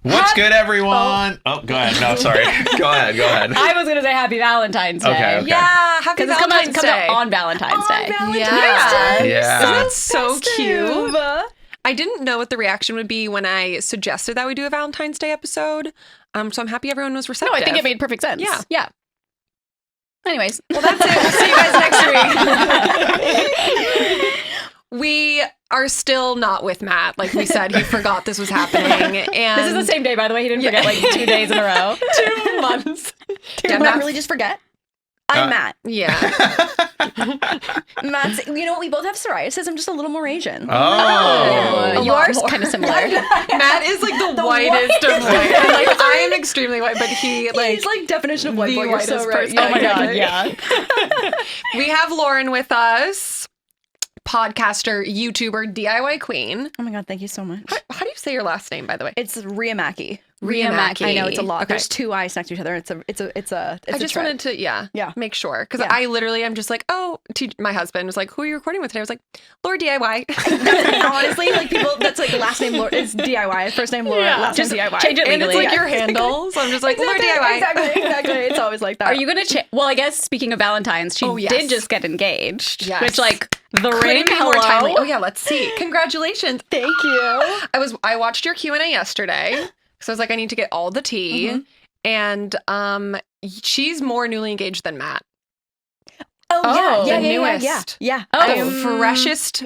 What's good, everyone? Oh, go ahead. No, sorry. Go ahead. I was going to say Happy Valentine's Day. Okay. Yeah, Happy Valentine's Day. Comes out on Valentine's Day. Yeah. Yeah. Isn't that so cute? I didn't know what the reaction would be when I suggested that we do a Valentine's Day episode. So I'm happy everyone was receptive. No, I think it made perfect sense. Yeah. Anyways. Well, that's it. We'll see you guys next week. We are still not with Matt. Like we said, he forgot this was happening. And this is the same day, by the way. He didn't forget like 2 days in a row. 2 months. Did Matt really just forget? I'm Matt. Yeah. Matt's, you know what? We both have psoriasis. I'm just a little more Asian. Oh. You are kind of similar. Matt is like the whitest of white. And, like I am extremely white, but he's like definition of white boy. You're so right. Oh my God, yeah. We have Lauren with us. Podcaster, YouTuber, DIY queen. Oh my God, thank you so much. How do you say your last name, by the way? It's Riamaki. Riamaki. I know it's a lot. Okay. There's 2 I's next to each other. It's a I just wanted to, make sure. Because I literally am just like, my husband was like, who are you recording with today? I was like, LaurDIY. Honestly, like people, that's like last name Laura is DIY, first name Laura, last name DIY. Change it legally. And it's like your handle. So I'm just like, LaurDIY. Exactly. It's always like that. Are you going to well, I guess speaking of Valentine's, she did just get engaged. Yes. Which like the ring, more timely. Oh yeah, let's see. Congratulations. Thank you. I watched your Q&A yesterday. So I was like, I need to get all the tea. Mm-hmm. And she's more newly engaged than Matt. The newest. Yeah. The freshest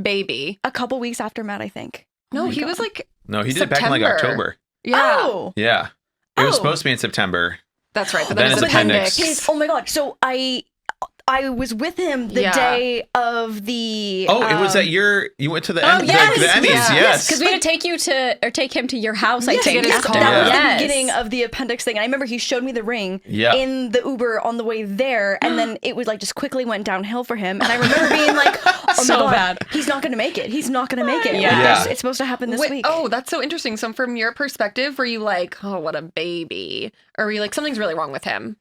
baby. A couple weeks after Matt, I think. No, he was like No, he did it back in like October. Yeah. Oh. Yeah. It was supposed to be in September. That's right. But then his his appendix. Oh my God. So I was with him the day of the. Oh, it was at you went to the, the Emmys. Yes. Because we had to take him to your house. I think think to get his car. That was the beginning of the appendix thing. And I remember he showed me the ring in the Uber on the way there, and then it was like just quickly went downhill for him. And I remember being like, "Oh my God, bad. He's not going to make it. He's not going to make it. Yeah. It's supposed to happen this week." Oh, that's so interesting. So from your perspective, were you like, "Oh, what a baby," or were you like, "Something's really wrong with him"?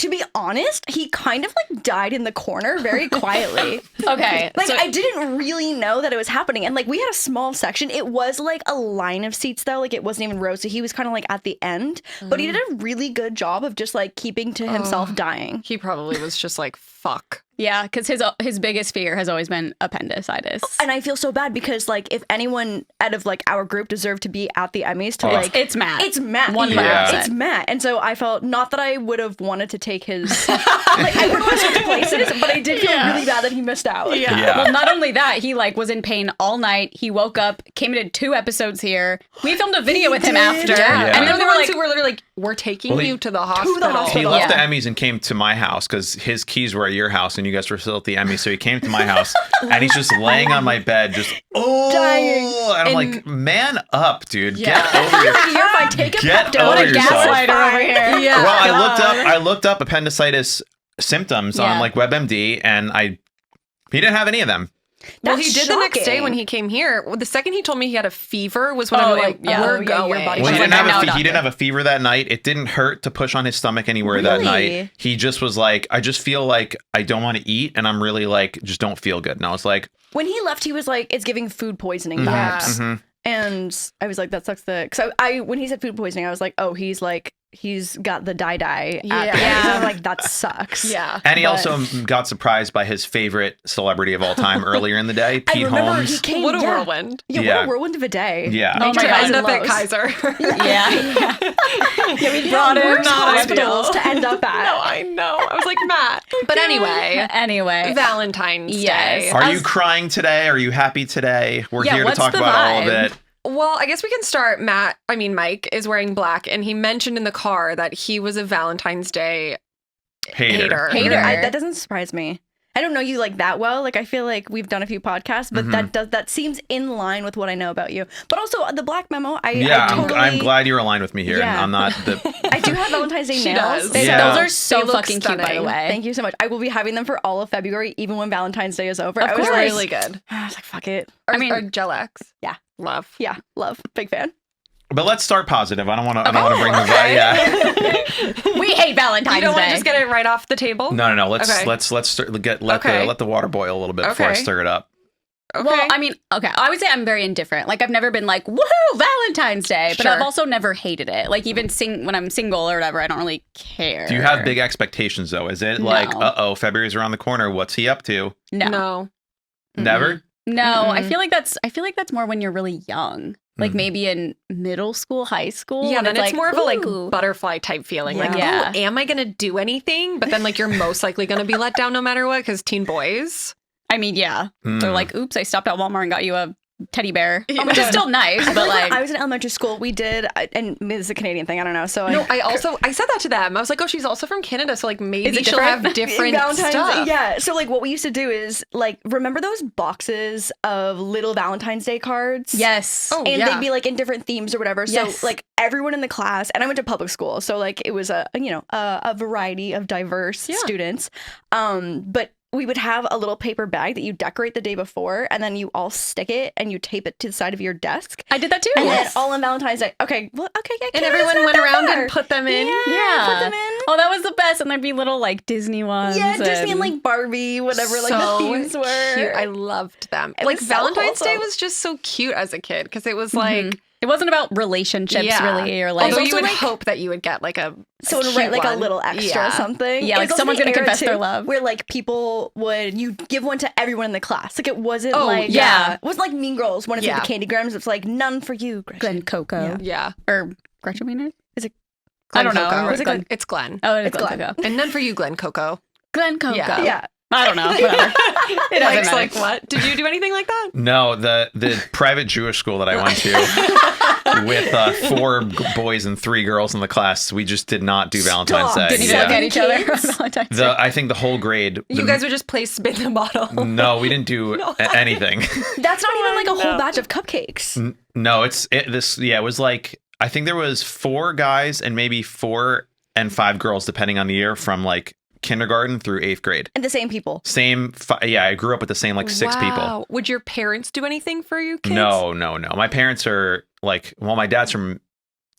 To be honest, he kind of like died in the corner very quietly. Okay. Like I didn't really know that it was happening. And like we had a small section. It was like a line of seats though. Like it wasn't even rows. So he was kind of like at the end. But he did a really good job of just like keeping to himself dying. He probably was just like, fuck. Yeah, because his biggest fear has always been appendicitis. And I feel so bad because like if anyone out of like our group deserved to be at the Emmys to like it's Matt. It's Matt. 100%. It's Matt. And so I felt not that I would have wanted to take his like I would have switched places, but I did feel really bad that he missed out. Yeah. Well, not only that, he like was in pain all night. He woke up, came and did 2 episodes here. We filmed a video with him after. And then they were like, literally like, we're taking you to the hospital. He left the Emmys and came to my house because his keys were at your house and you guys were still at the Emmys. So he came to my house and he's just laying on my bed, just dying. And I'm like, man up, dude. Get over You're fine. Take a Get Pepto. over what a yourself. gaslighter over here. Yeah. Well, I looked up appendicitis symptoms on like WebMD and he didn't have any of them. Well, he did the next day when he came here. Well, the second he told me he had a fever was when I was like, we're going. Well, he didn't have a fever that night. It didn't hurt to push on his stomach anywhere that night. He just was like, I just feel like I don't want to eat and I'm really like, just don't feel good. And I was like. When he left, he was like, it's giving food poisoning vibes. Mm-hmm. And I was like, that sucks. So when he said food poisoning, I was like, oh, he's got the die. Yeah. I'm like, that sucks. Yeah. And he also got surprised by his favorite celebrity of all time earlier in the day, Pete Holmes. He came, what a whirlwind. Yeah, what a whirwhirlund of a day. Yeah. Oh my God. End up at Kaiser. We brought him hospitals to end up at. No, I know. I was like, Matt. But anyway. Valentine's Day. Are you crying today? Are you happy today? We're here to talk about all of it. Well, I guess we can start. Mike is wearing black, and he mentioned in the car that he was a Valentine's Day hater. That doesn't surprise me. I don't know you like that well. Like I feel like we've done a few podcasts, but that seems in line with what I know about you. But also the black memo. I'm glad you're aligned with me here. Yeah. And I'm not the. I do have Valentine's Day nails. Those are so fucking cute, by the way. Thank you so much. I will be having them for all of February, even when Valentine's Day is over. Of course, really good. I was like, fuck it. Or Gel X. Yeah, love. Yeah, love. Big fan. But let's start positive. I don't want to bring the vibe. Yeah. We hate Valentine's Day. You don't want to just get it right off the table? No. Let's let the water boil a little bit before I stir it up. Okay. Well, I mean, okay, I would say I'm very indifferent. Like, I've never been like, woohoo, Valentine's Day. But Sure. I've also never hated it. Like, even when I'm single or whatever, I don't really care. Do you have big expectations, though? Is it like, February's around the corner. What's he up to? No. Never? No, I feel like that's more when you're really young. Like maybe in middle school, high school. Yeah, when then it's like, more of a like ooh. butterfly type feeling. Like, Yeah. oh, am I going to do anything? But then like you're most likely going to be let down no matter what because teen boys. I mean, yeah. They're like, oops, I stopped at Walmart and got you a teddy bear. Yeah. Which is still nice, but like... I was in elementary school. We did, and this is a Canadian thing. I don't know. So No, I said that to them. I was like, oh, she's also from Canada. So like maybe it she'll have different Valentine's, stuff. yeah. So like what we used to do is like, remember those boxes of little Valentine's Day cards? Yes. Oh, And yeah. they'd be like in different themes or whatever. Yes. So like everyone in the class, and I went to public school, so like it was a variety of diverse students. But we would have a little paper bag that you decorate the day before, and then you all stick it and you tape it to the side of your desk. I did that too. And then all on Valentine's Day, okay, yeah, And everyone went around and put them in. Yeah. put them in. Oh, that was the best. And there'd be little like Disney ones. Yeah, Disney and like Barbie, whatever like the themes were. Cute. I loved them. It Like was so Valentine's Day wholesome. was just so cute as a kid because it was like It wasn't about relationships really, or like although you also, would like, hope that you would get like a someone cute write like a one. little extra or something. Yeah, It like was also someone's the gonna era, confess their too, love. Where like people you give one to everyone in the class. Like it wasn't Oh, like yeah. it wasn't like Mean Girls. One of Yeah. the candy grams. It's like none for you, Gretchen. Glen Coco. Yeah. Or Gretchen Wiener? Is it? I don't know. Coco. Or is it Glen? It's Glenn. Oh, it's It's Glen Glen. Coco. And none for you, Glenn Coco. Glen Coco. Yeah. I don't know. Whatever. It doesn't Mike's matter. like, what? Did you do anything like that? No, the private Jewish school that I went to with 4 boys and 3 girls in the class, we just did not do Valentine's Day. Didn't even Yeah. look at each other on Valentine's Day. I think the whole grade. You guys would just play spin the bottle. No, we didn't do anything. That's not even like a whole batch of cupcakes. No, it was like, I think there was 4 guys and maybe 4 and 5 girls, depending on the year, from like kindergarten through 8th grade. And the same people. I grew up with the same like 6 people. Would your parents do anything for you kids? No. My parents are like, well, my dad's from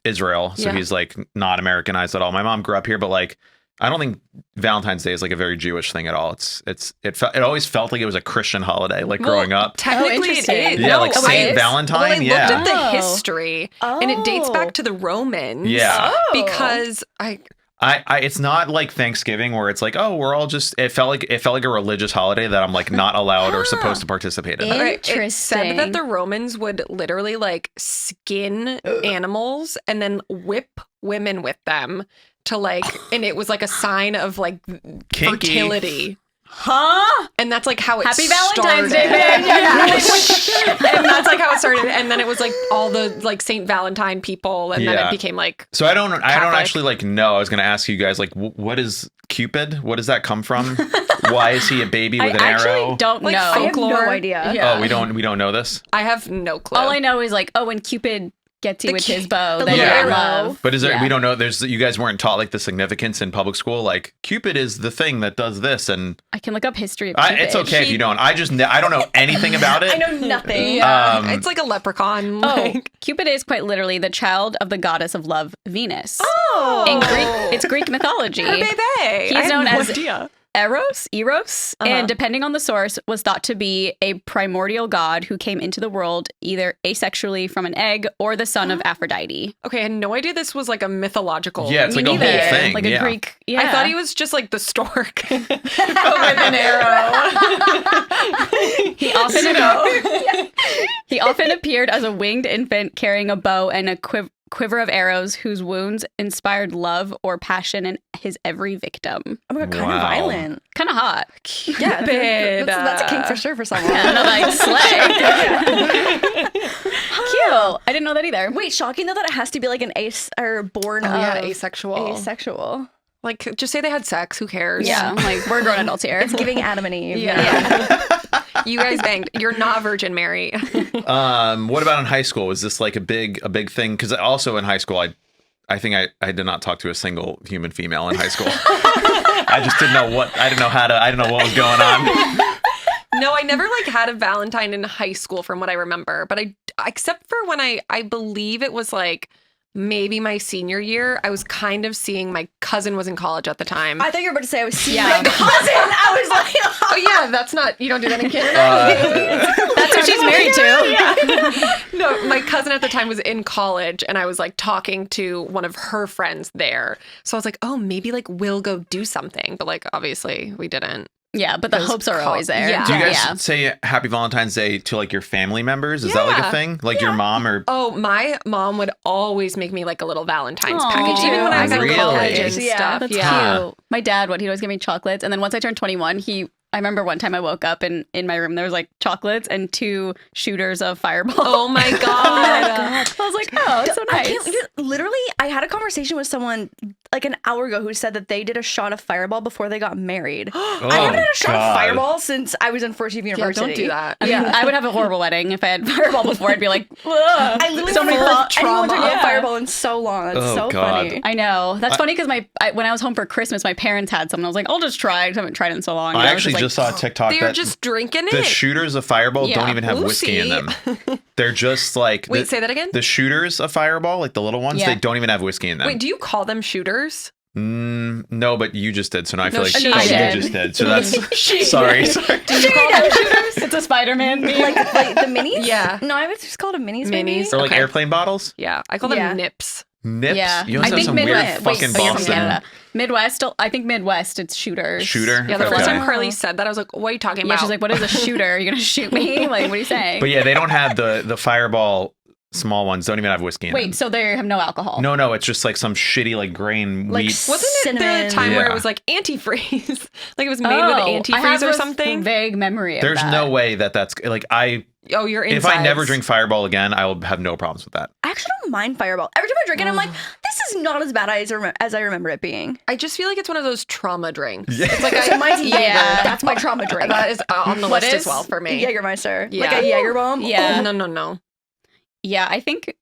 Israel, so Yeah. he's like not Americanized at all. My mom grew up here, but like, I don't think Valentine's Day is like a very Jewish thing at all. It always felt like it was a Christian holiday, like growing up. Technically, it interesting. is. Yeah, No, like I- Saint Valentine. Well, I yeah. looked at the Oh. history, and it dates back to the Romans. Yeah. Because I it's not like Thanksgiving where it's like, oh, we're all just. It felt like a religious holiday that I'm like not allowed or supposed to participate in. It said Interesting. that the Romans would literally like skin animals and then whip women with them to like, and it was like a sign of like Kinky. fertility. Huh? And that's like how it Happy started. Valentine's Day, man. And that's like how it started. And then it was like all the like Saint Valentine people, and then Yeah. it became like So I don't Catholic. actually like know. I was going to ask you guys like, what is Cupid? What does that come from? Why is he a baby with an I actually arrow? don't Like know. I have no folklore. idea. Yeah. Oh, we don't know this. I have no clue. All I know is like, oh, when Cupid gets you with his bow, the then little you're in arrow. love. But is there? Yeah. We don't know. You guys weren't taught like the significance in public school. Like Cupid is the thing that does this, and I can look up history of Cupid. it's okay if you don't. I don't know anything about it. I know nothing. Yeah, Um, it's like a leprechaun. Oh, Like, Cupid is quite literally the child of the goddess of love, Venus. oh, In Greek, it's Greek mythology. Her baby. He's I had known no as idea. Eros, Uh-huh. and depending on the source, was thought to be a primordial god who came into the world either asexually from an egg or the son of Aphrodite. Okay, I had no idea this was like a mythological. Yeah, it's Me like a whole neither. thing. Like a yeah. Greek. Yeah. I thought he was just like the stork with an arrow. He often appeared as a winged infant carrying a bow and a quiver of arrows whose wounds inspired love or passion in his every victim. Oh my god, kind Wow. of violent. Kind of hot. Yeah, Cupid. that's a king for sure for someone. Yeah, no, like slay. Cute. I didn't know that either. Wait, shocking though that it has to be like an ace or born Oh, yeah, of asexual. asexual. Like, just say they had sex. Who cares? Yeah, like we're grown adults here. It's giving Adam and Eve. Yeah. You guys banged. You're not Virgin Mary. What about in high school? Was this like a big thing? Because also in high school, I think I did not talk to a single human female in high school. I just didn't know what. I didn't know what was going on. No, I never like had a Valentine in high school from what I remember. But except for when I believe it was like maybe my senior year, I was kind of seeing my cousin was in college at the time. I thought you were about to say I was seeing my cousin. I was like, oh yeah, that's not, you don't do that in Canada. That's who she's married to. No, my cousin at the time was in college and I was like talking to one of her friends there. So I was like, oh, maybe like we'll go do something. But like, obviously we didn't. Yeah, but the hopes are always there. Yeah. Do you guys say Happy Valentine's Day to like your family members? Is that like a thing? Like your mom or? Oh, my mom would always make me like a little Valentine's Aw. package, even when I was in Really? college and Yeah, stuff. That's yeah. cute. My dad would. He'd always give me chocolates. And then once I turned 21, I remember one time I woke up and in my room there was like chocolates and 2 shooters of Fireball. Oh my God. I was like, oh, it's so nice. Literally, I had a conversation with someone like an hour ago who said that they did a shot of Fireball before they got married. I haven't had a shot of Fireball since I was in first year of university. Don't do that. I mean, I would have a horrible wedding if I had Fireball before. I'd be like, ugh. I literally So many thoughts. anyone talking about Yeah. Fireball in so long. That's so funny. I know. That's funny because when I was home for Christmas, my parents had some. And I was like, I'll just try. I haven't tried it in so long. I And actually was just saw a TikTok They're that just drinking the it. shooters of Fireball Yeah. don't even have whiskey in them. They're just like Wait, say that again? The shooters of Fireball, like the little ones, Yeah. they don't even have whiskey in them. Wait, do you call them shooters? No, but you just did, so now I feel No, like she you did. just did. So that's sorry. Do you call them shooters? It's a Spider-Man meme. like the minis? Yeah. No, I was just called a minis. maybe? Minis. Or like Okay. airplane bottles. Yeah, I call them nips. Nips. Yeah, You also have some weird fucking Boston. Midwest. I think Midwest. It's shooters. Shooter? Yeah, the Okay. first time Carly said that, I was like, what are you talking Yeah, about? she's like, "What is a shooter? Are you gonna shoot me? Like, what are you saying?" But yeah, they don't have the Fireball small ones. Don't even have whiskey in them. Wait, so they have no alcohol? No, it's just like some shitty like grain Like wheat. Wasn't it cinnamon. the time where Yeah. it was like antifreeze? Like it was made with I have antifreeze or a something? vague memory of There's that. no way that's like Oh, you're if I never drink Fireball again, I will have no problems with that. I actually don't mind Fireball. Every time I drink it, I'm like, this is not as bad as I remember it being. I just feel like it's one of those trauma drinks. Yeah. It's like So mine's Jaeger. Yeah. That's my trauma drink. that is on the What list is? as well for me. Jägermeister. Yeah. Like a Jaeger bomb. Yeah. Oh, no. Yeah, I think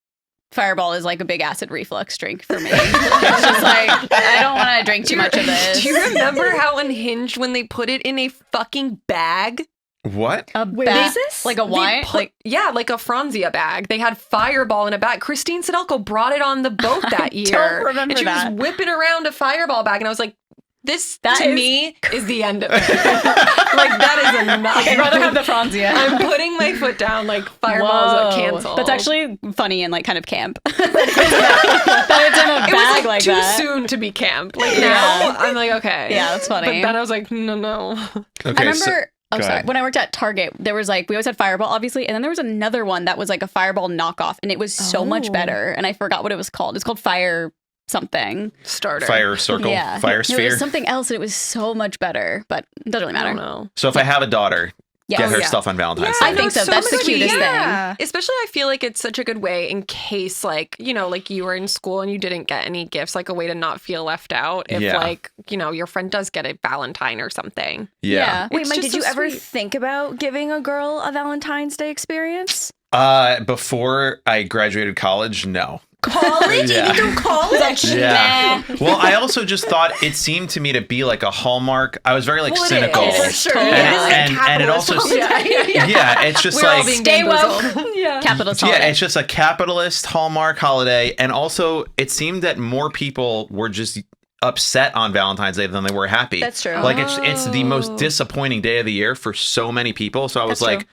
Fireball is like a big acid reflux drink for me. It's just like I don't want to drink too much of this. Do you remember how unhinged when they put it in a fucking bag? What? A Wait, bag, is this? like a wine? Like a Franzia bag. They had Fireball in a bag. Christine Sidelko brought it on the boat that year. don't remember and she that. was whipping around a Fireball bag, and I was like, this That to is- me is the end of it. Like that is enough. I'd rather have the Franzia. I'm putting my foot down. Like Fireball is canceled. That's actually funny and like kind of camp. that it's in a it bag was like too that. soon to be camp. Like Yeah. now, I'm like okay. Yeah, that's funny. But then I was like, no. Okay, I remember. go Sorry. ahead. When I worked at Target, there was like we always had Fireball, obviously, and then there was another one that was like a Fireball knockoff, and it was so much better. And I forgot what it was called. It's called Fire something. Starter. Fire circle, Yeah, fire No, sphere. it was something else, and it was so much better. But it doesn't really I matter. don't know. So if I have a daughter, Yeah. get her Yeah. stuff on Valentine's I Day. think so. That's the cutest thing. Especially I feel like it's such a good way in case like, you know, like you were in school and you didn't get any gifts, like a way to not feel left out if Yeah. like, you know, your friend does get a Valentine or something. Yeah. Wait, It's Mike, just did you so ever sweet. think about giving a girl a Valentine's Day experience? Before I graduated college, no. College? Yeah. You do college? Yeah. Well, I also just thought it seemed to me to be like a Hallmark. I was very like Well, it cynical. is. For sure. And, Yeah. and it also yeah, it's just We're all like being Stay bamboozled. woke. Capitalist holiday. yeah, it's just a capitalist Hallmark holiday, and also it seemed that more people were just upset on Valentine's Day than they were happy. That's true. Like it's the most disappointing day of the year for so many people. So I was That's like,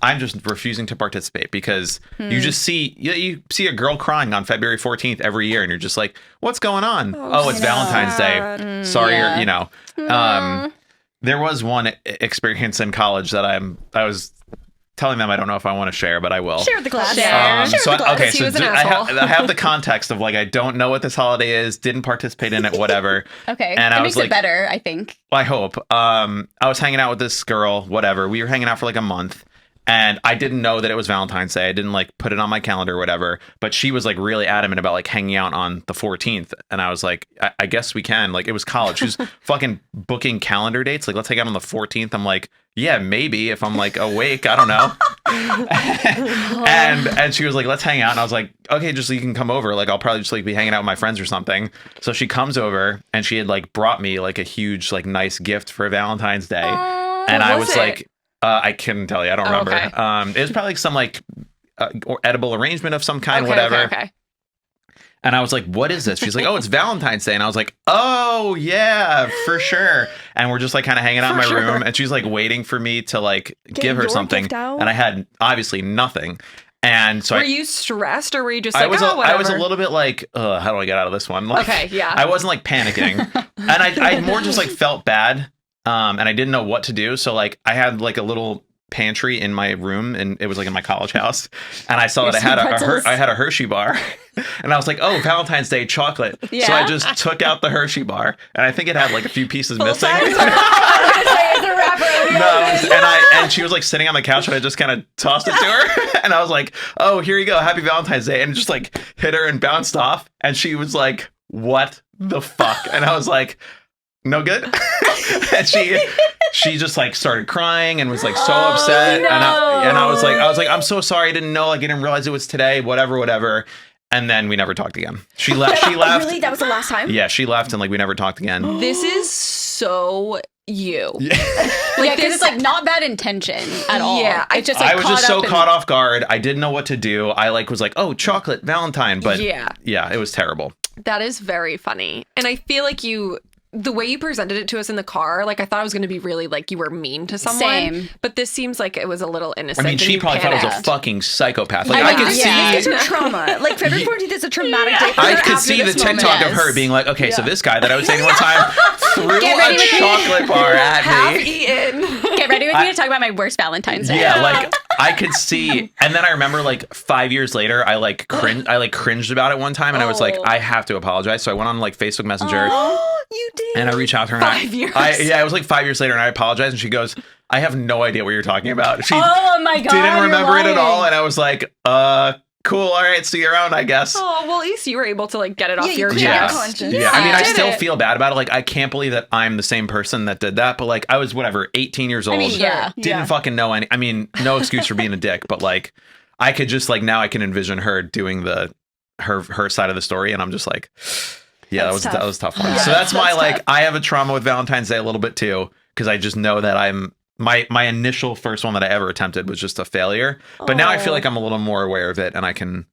I'm just refusing to participate because you just see you see a girl crying on February 14th every year, and you're just like, what's going on? Oh, it's Valentine's Day. Sorry, yeah. you know. There was one experience in college that I was telling them I don't know if I want to share, but I will. Share with the class. Okay, He so was an I asshole. have the context of like I don't know what this holiday is, didn't participate in it, whatever. Okay. And I it was makes like, it better, I think. I hope. I was hanging out with this girl, whatever. We were hanging out for like a month. And I didn't know that it was Valentine's Day. I didn't like put it on my calendar or whatever. But she was like really adamant about like hanging out on the 14th. And I was like, I guess we can. Like it was college. She was fucking booking calendar dates. Like let's hang out on the 14th. I'm like, yeah, maybe if I'm like awake. I don't know. and she was like, let's hang out. And I was like, okay, just so you can come over. Like I'll probably just like be hanging out with my friends or something. So she comes over and she had like brought me like a huge like nice gift for Valentine's Day. And I was was it? like, I couldn't tell you. I don't remember. okay. It was probably like some like or edible arrangement of some kind, Okay, whatever. Okay. And I was like, what is this? She's like, oh, it's Valentine's Day. And I was like, oh, yeah, for sure. And we're just like kind of hanging out in my room. And she's like waiting for me to like give her something. And I had obviously nothing. And so were you stressed or were you just I like, was whatever? I was a little bit like, how do I get out of this one? Like, okay, yeah. I wasn't like panicking. And I more just like felt bad. And I didn't know what to do. So like I had like a little pantry in my room, and it was like in my college house, and I saw that I had a Hershey bar, and I was like, oh, Valentine's Day chocolate. So I just took out the Hershey bar, and I think it had like a few pieces missing. And she was like sitting on the couch, and I just kind of tossed it to her, and I was like, oh, here you go, happy Valentine's Day, and just like hit her and bounced off, and she was like, what the fuck? And I was like, no good. And she just like started crying and was like so upset. No. And I was like, I'm so sorry. I didn't know. Like, I didn't realize it was today. Whatever. And then we never talked again. She left. Really? That was the last time? Yeah, she left, and like we never talked again. This is so you. Like, because it's like not bad intention at all. Yeah, it's just like I was just so caught off guard. I didn't know what to do. I like was like, oh, chocolate Valentine, but yeah, it was terrible. That is very funny, and I feel like the way you presented it to us in the car, like I thought it was going to be really like you were mean to someone. Same. But this seems like it was a little innocent. I mean, she probably thought I was a fucking psychopath. Like I could see. It's a trauma. Like February 14th is a traumatic day for her. I could see the TikTok of her being like, okay, so this guy that I was dating one time threw a chocolate bar at me. Eaten. Get ready with me to talk about my worst Valentine's Day. Yeah, like I could see, and then I remember like 5 years later, I cringed about it one time, and I was like, I have to apologize. So I went on like Facebook Messenger. Oh, you did. And I reached out to her. 5 years. It was like 5 years later, and I apologized, and she goes, I have no idea what you're talking about. She oh my God, didn't remember it at all, and I was like, cool, all right, see you around, I guess. Oh, well, at least you were able to like get it off your chest. Yeah, I mean, I still feel bad about it. Like, I can't believe that I'm the same person that did that, but like, I was 18 years old. Didn't fucking know any. I mean, no excuse for being a dick, but like, I could just like now I can envision her doing her side of the story, and I'm just like, yeah, that was a tough one. So that's my like, I have a trauma with Valentine's Day a little bit too, because I just know that my initial first one that I ever attempted was just a failure. But now I feel like I'm a little more aware of it, and I can.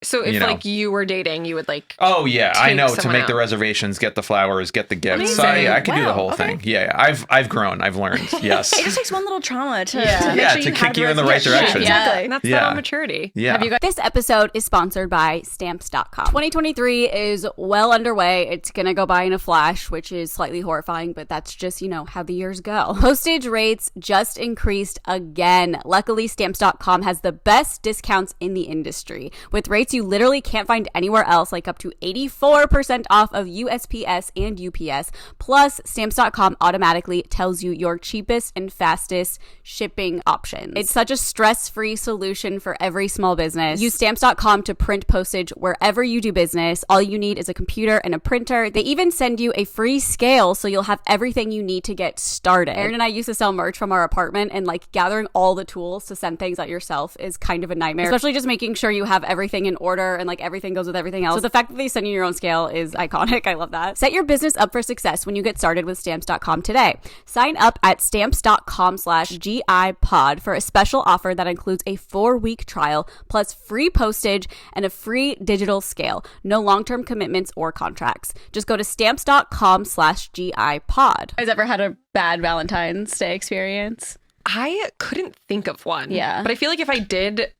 So if like you were dating, you would like. Oh yeah, I know, to make the reservations, get the flowers, get the gifts. So, yeah, I could do the whole thing. Yeah, I've grown, I've learned. Yes. It just takes one little trauma to to kick you in the right direction. Exactly. That's the maturity. Yeah. This episode is sponsored by Stamps.com. 2023 is well underway. It's gonna go by in a flash, which is slightly horrifying, but that's just how the years go. Postage rates just increased again. Luckily, Stamps.com has the best discounts in the industry, with rates you literally can't find anywhere else, like up to 84% off of USPS and UPS. Plus, Stamps.com automatically tells you your cheapest and fastest shipping options. It's such a stress-free solution for every small business. Use Stamps.com to print postage wherever you do business. All you need is a computer and a printer. They even send you a free scale, so you'll have everything you need to get started. Aaron and I used to sell merch from our apartment, and like gathering all the tools to send things out yourself is kind of a nightmare, especially just making sure you have everything in order and like everything goes with everything else. So the fact that they send you your own scale is iconic. I love that. Set your business up for success when you get started with Stamps.com today. Sign up at Stamps.com/GIPod for a special offer that includes a 4-week trial plus free postage and a free digital scale. No long-term commitments or contracts. Just go to Stamps.com/GIPod. Has ever had a bad Valentine's Day experience? I couldn't think of one. Yeah. But I feel like if I did,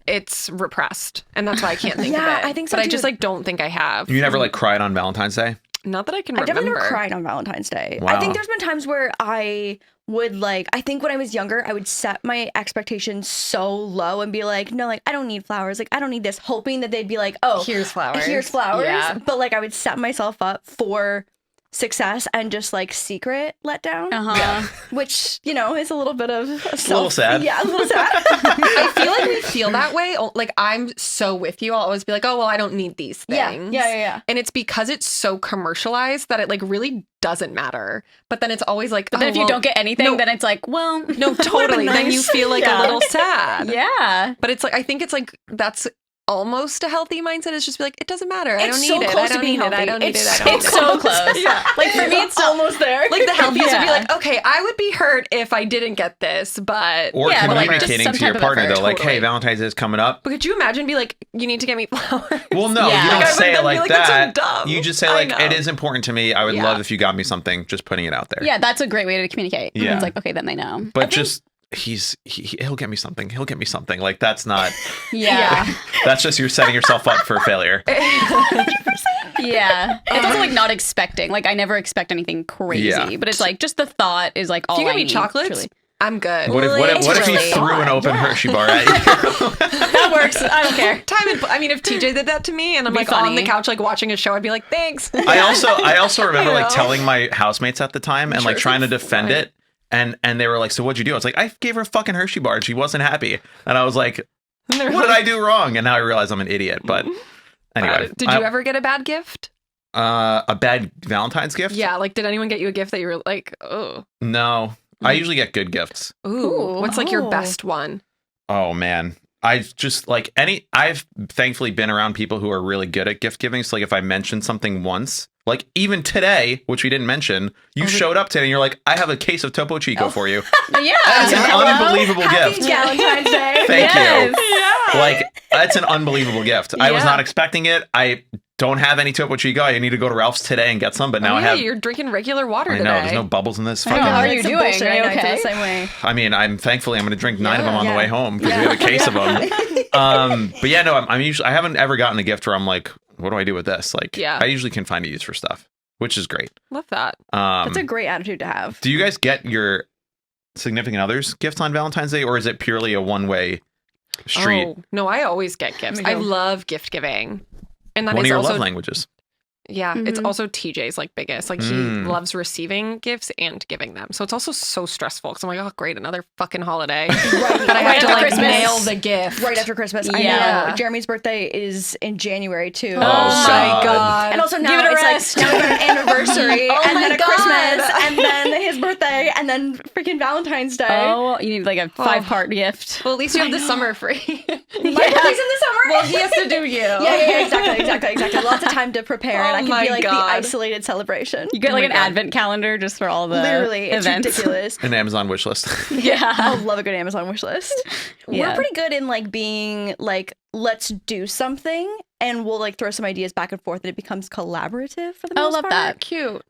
it's repressed, and that's why I can't think of it. I think so but too. I just like don't think I have. You never like cried on Valentine's Day? Not that I can I remember. definitely never cried on Valentine's Day. Wow. I think there's been times where I would I think when I was younger, I would set my expectations so low and be like, no, like I don't need flowers. Like I don't need this, hoping that they'd be like, oh, Here's flowers. Yeah. But like I would set myself up for success and just like secret letdown, which is a little bit of a little sad. Yeah, a little sad. I feel like we feel that way. Like I'm so with you. I'll always be like, oh well, I don't need these things. Yeah. And it's because it's so commercialized that it like really doesn't matter. But then it's always like, but then if you don't get anything, then it's like, well, no, totally. Then you feel like a little sad. Yeah. But it's like I think it's like that's almost a healthy mindset is just be like, it doesn't matter. I It's don't so need it. close I to don't being need it. I healthy. don't need It's it. I don't It's need it. so close. Yeah. Like for me, it's almost there. Like the healthiest would be Yeah. like, okay, I would be hurt if I didn't get this, but Or Yeah, but, like, just communicating some to type your of partner effort. though, like, Totally. hey, Valentine's Day is coming up. But could you imagine be like, you need to get me flowers? Well, no, Yeah. you Like, don't I would say it then be like like, that's so that. dumb. You just say I like, know. it is important to me. I would Yeah. love if you got me something. Just putting it out there. Yeah, that's a great way to communicate. Yeah. It's like, okay, then they know. But just he'll get me something. He'll get me something. Like that's not. Yeah. That's just you're setting yourself up for failure. Yeah. It's also like not expecting. Like I never expect anything crazy, Yeah. but it's like just the thought is like all If you I get me need, chocolates, truly. I'm good. What if he Literally. threw an open Hershey bar at you? That works. I don't care. I mean, if TJ did that to me and I'm Be like on the funny. couch, like watching a show, I'd be like, thanks. I also remember You like know? telling my housemates at the time and like Sure, trying to it's defend fine. it. And they were like, so what'd you do? I was like, I gave her a fucking Hershey bar and she wasn't happy. And I was like, what did I do wrong? And now I realize I'm an idiot. But anyway. Did you ever get a bad gift? A bad Valentine's gift? Yeah, like did anyone get you a gift that you were like, oh, No. I usually get good gifts. ooh, what's like your Oh. best one? Oh man. I've just like I've thankfully been around people who are really good at gift giving. So like if I mention something once, like even today, which we didn't mention, you showed up today and you're like, I have a case of Topo Chico for you. Yeah. That's an unbelievable Happy gift. Valentine's Day. Thank Yes. you. Like that's an unbelievable gift. I was Yeah. not expecting it. I don't have any Topo Chico. I need to go to Ralph's today and get some, but now I have. You're drinking regular water I today. know there's no bubbles in this. I know, Fucking. how are you It's some doing? bullshit. Are you I know, I feel okay? the same way. I mean, I'm going to drink 9 of them on the Yeah. way home because we have a case of them. But yeah, no, I'm usually I haven't ever gotten a gift where I'm like, what do I do with this? Like, Yeah. I usually can find a use for stuff, which is great. Love that. That's a great attitude to have. Do you guys get your significant others gifts on Valentine's Day, or is it purely a one-way street? Oh, no, I always get gifts. Me too. I love gift giving. And that One of is your also love languages. Yeah, it's Mhm. also TJ's like biggest. Like he Mm. loves receiving gifts and giving them. So it's also so stressful because I'm like, oh great, another fucking holiday. Right. But I have Right to after like Christmas. nail the gift. Right after Christmas. I Yeah. know. Jeremy's birthday is in January too. Oh, Oh, my God. god. And also now Give it a it's rest. like now we've got an anniversary Oh and my then a God. Christmas and then his birthday and then freaking Valentine's Day. Oh, you need like a 5-part gift. Well, at least you have the summer free. My birthday's in the summer. Well, he has to do you. Yeah, exactly. Lots of time to prepare, and Oh I can my be like God. the isolated celebration. You get like my an God. advent calendar just for all the Literally, it's events. ridiculous. An Amazon wish list. I Yeah. love a good Amazon wish list. Yeah. We're pretty good in like being like, let's do something, and we'll like throw some ideas back and forth, and it becomes collaborative for the Oh, most love part. that. Cute.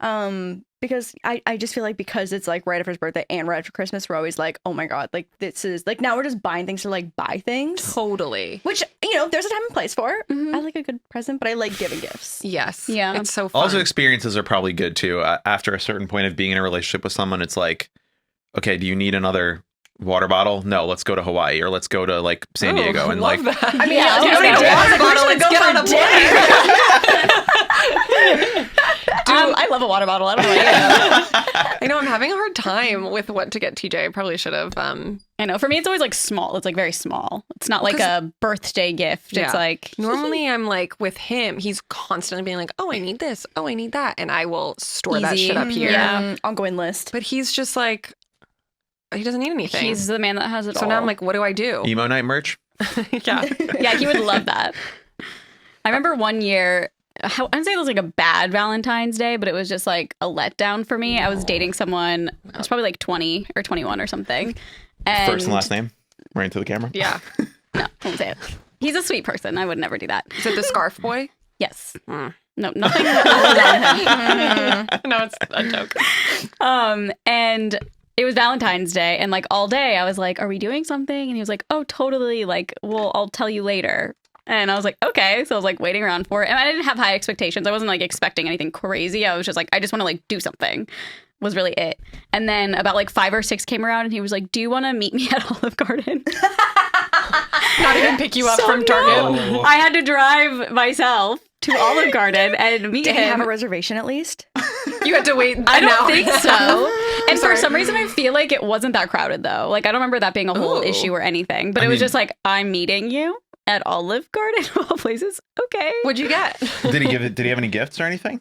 Because I just feel like because it's like right after his birthday and right after Christmas, we're always like, oh my god, like this is like now we're just buying things to like buy things, Totally. which there's a time and place for. Mhm. I like a good present, but I like giving gifts. Yes. Yeah. It's so fun. Also, experiences are probably good too. After a certain point of being in a relationship with someone, it's like, okay, do you need another water bottle? No, let's go to Hawaii or let's go to like San Oh, Diego and love like. that. I mean, Yeah, yeah, I was we don't gonna need a say, water bottle. let's Let's get go on for a dinner. I love a water bottle. I don't know about you. I know I'm having a hard time with what to get TJ. I probably should have. I know. For me, it's always like small. It's like very small. It's not like a birthday gift. Yeah. It's like Normally, I'm like with him. He's constantly being like, "Oh, I need this. Oh, I need that," and I will store that Easy. shit up here. Yeah. Ongoing list. But he's just like, he doesn't need anything. he's the man that has it all. so now I'm like, what do I do? Emo night merch. Yeah. Yeah, he would love that. I remember one year, I wouldn't say it was like a bad Valentine's Day, but it was just like a letdown for me. I was dating someone, I was probably like 20 or 21 or something. And First and last name. Right into the camera. Yeah. No, don't say it. He's a sweet person. I would never do that. Is it the scarf boy? Yes. Mm. No, nothing was on him. No, it's a joke. And it was Valentine's Day, and like all day I was like, are we doing something? And he was like, oh, totally. Like, well, I'll tell you later. And I was like, okay. So I was like waiting around for it. And I didn't have high expectations. I wasn't like expecting anything crazy. I was just like, I just want to like do something was really it. And then about like 5 or 6 came around and he was like, do you want to meet me at Olive Garden? Not even pick you up So from no. Target. Oh. I had to drive myself to Olive Garden and meet Did he him. have a reservation at least? You had to wait. I don't an hour. think so. And sorry. for some reason, I feel like it wasn't that crowded though. Like I don't remember that being a whole Ooh. issue or anything. But I it was mean- just like, I'm meeting you at Olive Garden of all places. Okay. What'd you get? Did he have any gifts or anything?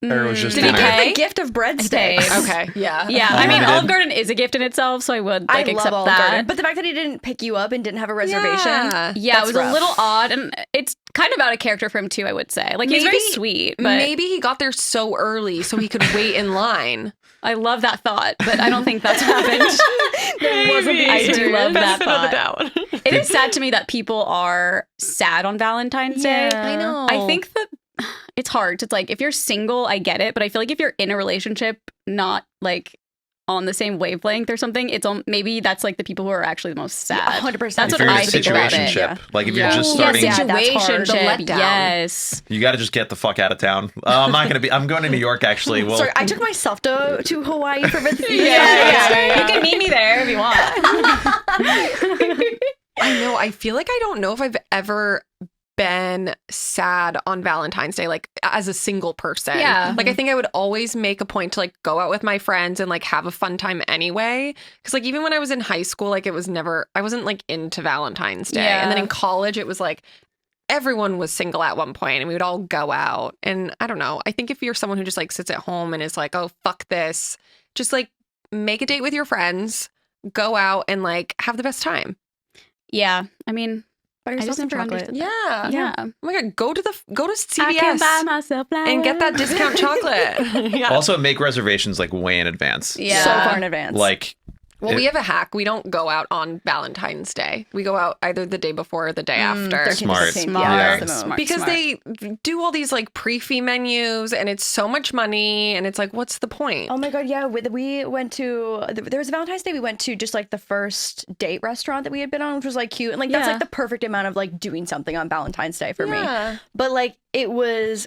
Or it was just Did he dinner? pay? The gift of breadsticks. Okay, yeah. Yeah, Oh, I mean, he Olive did? Garden is a gift in itself, so I would like I accept love Olive that. Garden. But the fact that he didn't pick you up and didn't have a reservation. Yeah, it was rough. a little odd, and it's kind of out of character for him too. I would say, like he's very Maybe- sweet, but Maybe he got there so early so he could wait in line. I love that thought. But I don't think that's happened. I do love that Benefit of the thought. doubt. It is sad to me that people are sad on Valentine's Day. Yeah. I know. I think that it's hard. It's like if you're single, I get it, but I feel like if you're in a relationship, not like on the same wavelength or something, it's maybe that's like the people who are actually the most sad. 100%. That's If what you're in I a think about it. situationship, like if you're Yeah. just Yeah, starting, yeah, that's hard. situationship. The letdown. Yes. you got to just get the fuck out of town. I'm going to New York actually. Well, Sorry, I took myself to Hawaii for this. You can meet me there if you want. I know. I feel like I don't know if I've ever been sad on Valentine's Day, like as a single person. Yeah. Like I think I would always make a point to like go out with my friends and like have a fun time anyway. Cause like even when I was in high school, like I wasn't like into Valentine's Day. Yeah. And then in college, it was like everyone was single at one point and we would all go out. And I don't know. I think if you're someone who just like sits at home and is like, oh, fuck this, just like make a date with your friends, go out and like have the best time. Yeah. I mean, Buy I yourself just some never chocolate. understood Yeah. yeah. Oh my god, go to CVS I can buy myself flowers. and get that discount chocolate. Yeah. also make reservations like way in advance. Yeah. So far in advance. Like, Well, we have a hack. We don't go out on Valentine's Day. We go out either the day before or the day after. 13th to Smart. 15th. Smart. Yeah, Yeah. that's the move. Smart. Because they do all these like pre-fee menus and it's so much money and it's like, what's the point? Oh my god, yeah. We went to there was a Valentine's Day. We went to just like the first date restaurant that we had been on, which was like cute and like that's Yeah. like the perfect amount of like doing something on Valentine's Day for Yeah. me. But like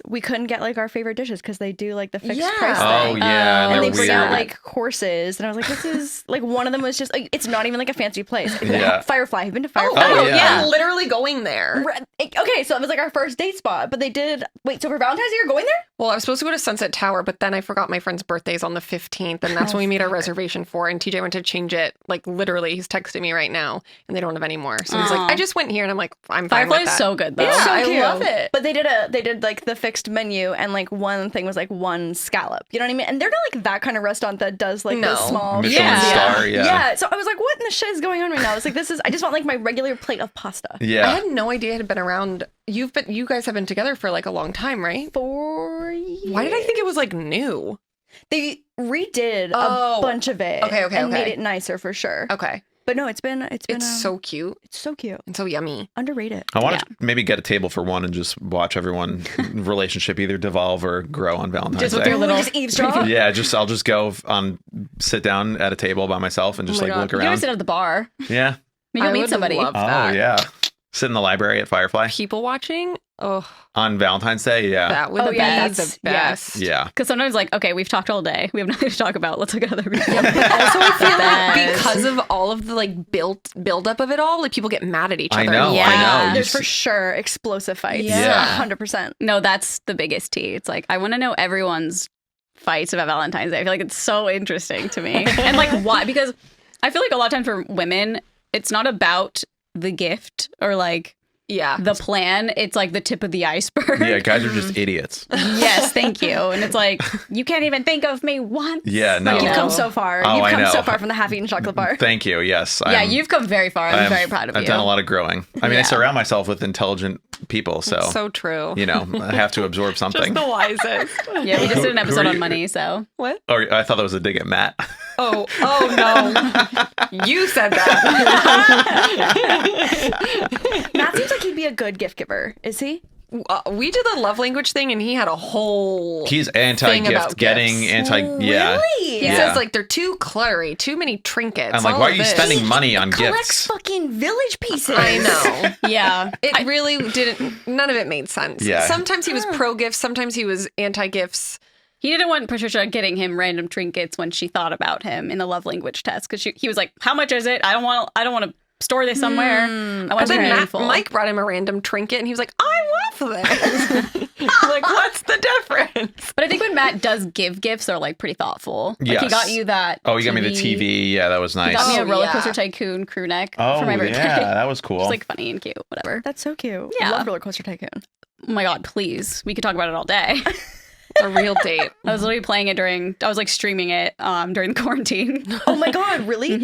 we couldn't get like our favorite dishes because they do like the fixed Yeah. price oh thing. yeah, And and they they're bring weird. out like courses, and I was like, "This is like one of them was just like it's not even like a fancy place." Yeah. Firefly. I've been to Firefly. Oh, yeah. I'm literally going there. Okay, so it was like our first date spot, but they did. Wait, so for Valentine's Day, you're going there? Well, I was supposed to go to Sunset Tower, but then I forgot my friend's birthday's on the 15th, and that's when we made our reservation for. And TJ went to change it, like literally, he's texting me right now, and they don't have any more. So he's like, Aw. I just went here, and I'm like, I'm fine Firefly with is that. so good though. Yeah, So I cute. love it. But they did like the fixed menu, and like one thing was like one scallop. You know what I mean? And they're not like that kind of restaurant that does like No. the small Michelin Yeah. star. Yeah. Yeah. So I was like, what in the shit is going on right now? It's like this is. I just want like my regular plate of pasta. Yeah. I had no idea it had been around. You guys have been together for like a long time, right? 4 years. Why did I think it was like new? They redid Oh. a bunch of it? Okay, and made okay. it nicer for sure. Okay. But no, it's been It's so cute it's so cute, and so yummy. underrated. I want to maybe get a table for one and just watch everyone relationship either devolve or grow on Valentine's Just with Day. your little- just eavesdrop. Yeah, I'll just go sit down at a table by myself and just Oh my like God. look You can around. sit at the bar. Yeah. Maybe you'll I meet would somebody. love Oh that. yeah. Sit in the library at Firefly People watching. Oh, on Valentine's Day. Yeah. that would Oh, be yeah, the that's- best. Yeah. Because sometimes, like, okay, we've talked all day. We have nothing to talk about. Let's look at other people. Also, I feel like Best. because of all of the like build up of it all, like people get mad at each I other. know. Yeah. I know. You There's for s- sure explosive fights. Yeah. 100%. No, that's the biggest tea. It's like, I want to know everyone's fights about Valentine's Day. I feel like it's so interesting to me. And like, why? Because I feel like a lot of times for women, it's not about the gift or like Yeah. the plan. It's like the tip of the iceberg. Yeah, guys are just idiots. Yes, thank you. And it's like, you can't even think of me once. Yeah, no. Like, you've No. come so far. Oh, You've I come know. so far from the half-eaten chocolate bar. Thank you. Yes. Yeah, you've come very far. I'm very proud of you. I've done a lot of growing. I mean, I Yeah. surround myself with intelligent people, So true. you know, I have to absorb something. Just the wisest. Yeah, we just did an Who are episode on you? money, so. What? Or I thought that was a dig at Matt. Oh no. You said that. Matt seems like he'd be a good gift giver. Is he? We did the love language thing and he had a whole He's thing anti-gift, about getting gifts. yeah. Really? He Yeah. says like they're too cluttery, too many trinkets. I'm like, all why are of you this. spending money on Collects gifts? fucking village pieces. I know. Yeah. It really didn't, none of it made sense. Yeah. Sometimes he was pro gifts, sometimes he was anti gifts. He didn't want Patricia getting him random trinkets when she thought about him in the love language test because he was like, "How much is it? I don't want to store this somewhere. I want But to be then meaningful." Mike brought him a random trinket and he was like, I love this. Like, what's the difference? But I think when Matt does give gifts, they're like pretty thoughtful. Like he Yes. got you that. Oh, you got me the TV. Yeah, that was He nice. got me a Oh, roller yeah. coaster tycoon crew neck Oh, for my birthday. yeah, that was cool. It's like funny and cute, whatever. That's so cute. Yeah. Love Roller Coaster Tycoon. Oh my god, please, we could talk about it all day. A real date. I was literally playing it I was like streaming it during the quarantine. Oh my god, really?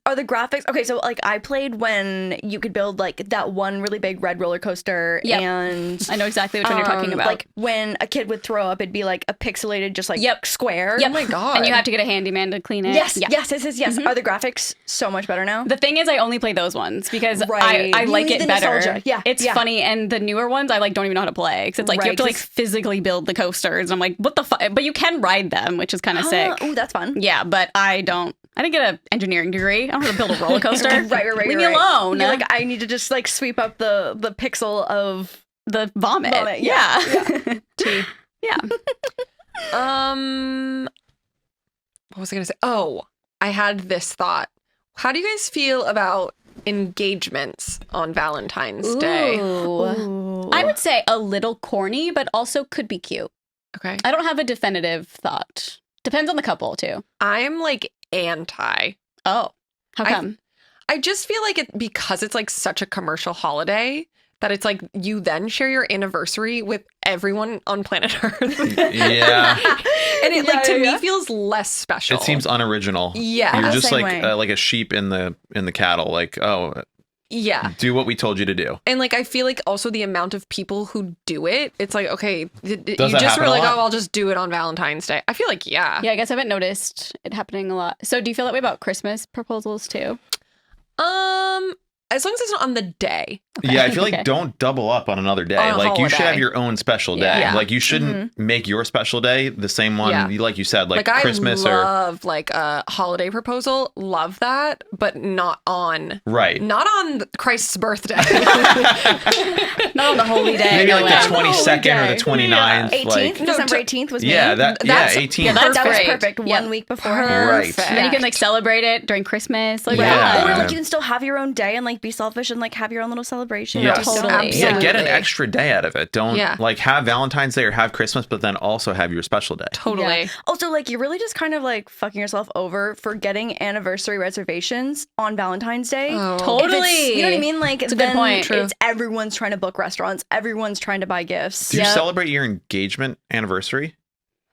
Are the graphics okay? So like I played when you could build like that one really big red roller coaster, and I know exactly which one you're talking about. Like when a kid would throw up, it'd be like a pixelated, just like square. Yep. Oh my god! And you have to get a handyman to clean it. Yes. Are the graphics so much better now? The thing is, I only play those ones because Right. I You like need it the better. nostalgia. Yeah, It's yeah. funny, and the newer ones I like don't even know how to play because it's like you have to like physically build the coasters. I'm like, what the fuck? But you can ride them, which is kind of sick. Oh, that's fun. Yeah, but I didn't get an engineering degree. I don't know how to build a roller coaster. Right. Leave me alone. You're like, I need to just like sweep up the pixel of the vomit. Yeah. Tea. Yeah. What was I gonna say? Oh, I had this thought. How do you guys feel about engagements on Valentine's Day? Ooh. I would say a little corny, but also could be cute. Okay. I don't have a definitive thought. Depends on the couple too. I'm like anti. Oh, how come? I just feel like it because it's like such a commercial holiday that it's like you then share your anniversary with everyone on planet Earth. Yeah. And it like to me feels less special. It seems unoriginal. Yeah. You're just Same like way. like a sheep in the cattle. Like, oh, Yeah. do what we told you to do. And like I feel like also the amount of people who do it, it's like, okay, you that just happen were a like, lot? oh, I'll just do it on Valentine's Day. I feel like yeah. Yeah, I guess I haven't noticed it happening a lot. So do you feel that way about Christmas proposals too? As long as it's not on the day. Yeah, I feel like Okay. don't double up on another day. On a Like you should have holiday. your own special day. Yeah. Like you shouldn't make your special day the same one. Yeah. Like you said, like I Christmas or love like a holiday proposal. Love that, but not on right. not on Christ's birthday. Not on the holy day. Maybe no like the way. 22nd or the 29th. 18th, Like, December 18th was yeah, me. That's- 18th. yeah, that's that was great. perfect. Yeah. 1 week before. Right. And then you can like celebrate it during Christmas. Like, Yeah. Or yeah. like you can still have your own day and like be selfish and like have your own little celebration. Yeah. Just Totally. don't- Yeah, get an Absolutely. extra day out of it. Don't Yeah. like have Valentine's Day or have Christmas, but then also have your special day. Totally. Yeah. Also, like you're really just kind of like fucking yourself over for getting anniversary reservations on Valentine's Day. Oh. If it's- Totally. you know what I mean? Like It's a good then point. True. it's everyone's trying to book restaurants. Everyone's trying to buy gifts. Do you Yep. celebrate your engagement anniversary?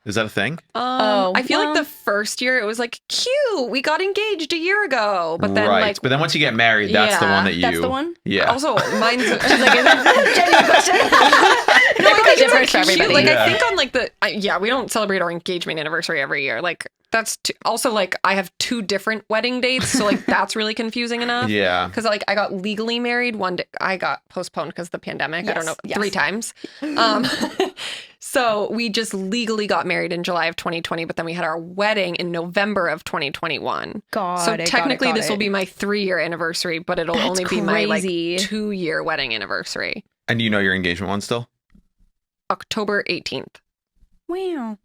Is that a thing? I feel well- like the first year it was like cute. We got engaged a year ago, but then right. like but then once you get married, that's the Yeah. one that you. That's the one? Yeah. also mine's She's like, is that Genuine question. no, I think different it's for like cute. everybody. Like Yeah. I think on like we don't celebrate our engagement anniversary every year. Like that's also like I have 2 different wedding dates, so like that's really confusing enough. Yeah. Because like I got legally married one day, I got postponed because of the pandemic. I don't know, Yes, 3 times. So we just legally got married in July of 2020, but then we had our wedding in November of 2021. So technically, this will be my 3-year anniversary, but it'll That's only be my like crazy. 2-year wedding anniversary. And you know your engagement one still? October 18th. Wow.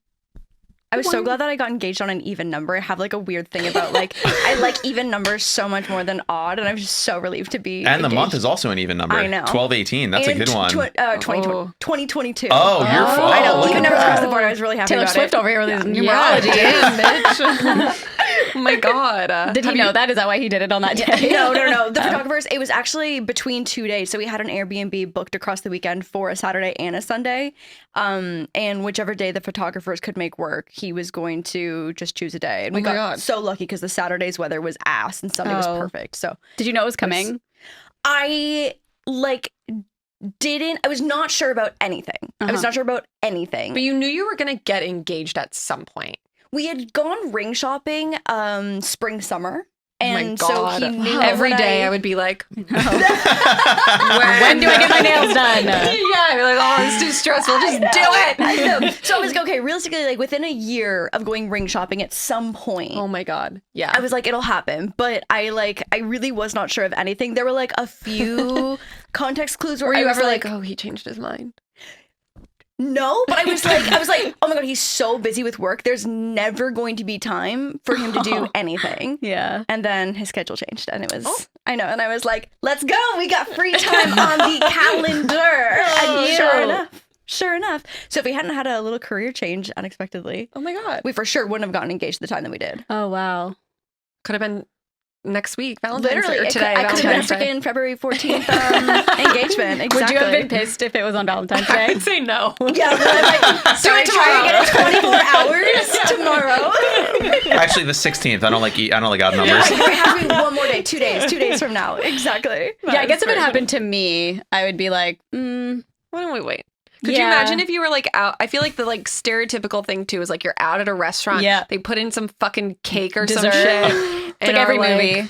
I was so glad that I got engaged on an even number. I have like a weird thing about like I like even numbers so much more than odd, and I'm just so relieved to be And the month engaged. is also an even number. I know. 12/18. That's a And good one. 2022. Oh, you're I know. look Even at numbers that. across the board. I was really happy Taylor about Swift it. over here with his Yeah, numerology. damn, bitch. Oh my God. Did he know that? Is that why he did it on that day? No. The photographers, it was actually between 2 days. So we had an Airbnb booked across the weekend for a Saturday and a Sunday. And whichever day the photographers could make work, he was going to just choose a day. And we Oh my got God. so lucky because the Saturday's weather was ass and Sunday was Oh. perfect. So Did you know it was coming? I I was not sure about anything. I was Uh-huh. not sure about anything. But you knew you were going to get engaged at some point. We had gone ring shopping spring summer. Oh my And so God. he knew Every what day I would be like, When do I get my nails done? Yeah, I'd be like, oh, it's too stressful. Just do it. I know. So I was like, okay, realistically, like within a year of going ring shopping at some point, Oh my God. Yeah. I was like, it'll happen. But I really was not sure of anything. There were like a few context clues where Were you I was ever like, like, oh, he changed his mind? no, but I was like, oh my God, he's so busy with work. There's never going to be time for him to do anything. Yeah. And then his schedule changed and it was, I know. And I was like, let's go. We got free time on the calendar. And sure enough. So if we hadn't had a little career change unexpectedly, Oh my God. we for sure wouldn't have gotten engaged the time that we did. Oh, wow. Could have been next week, Valentine's Day, Literally, or today, I could have been a Valentine's Day. freaking February 14th engagement. Exactly. Would you have been pissed if it was on Valentine's Day? I'd say no. Yeah, but I'm like, so I try to get it 24 hours tomorrow. Actually, the 16th. I don't like odd numbers. It has to be one more day, 2 days, 2 days from now. Exactly. Yeah, I guess if it happened to me, I would be like, Why don't we wait? Could you Yeah. imagine if you were like out? I feel like the like stereotypical thing too is like you're out at a restaurant. Yeah. They put in some fucking cake or Dessert. some shit. It's and like every are movie.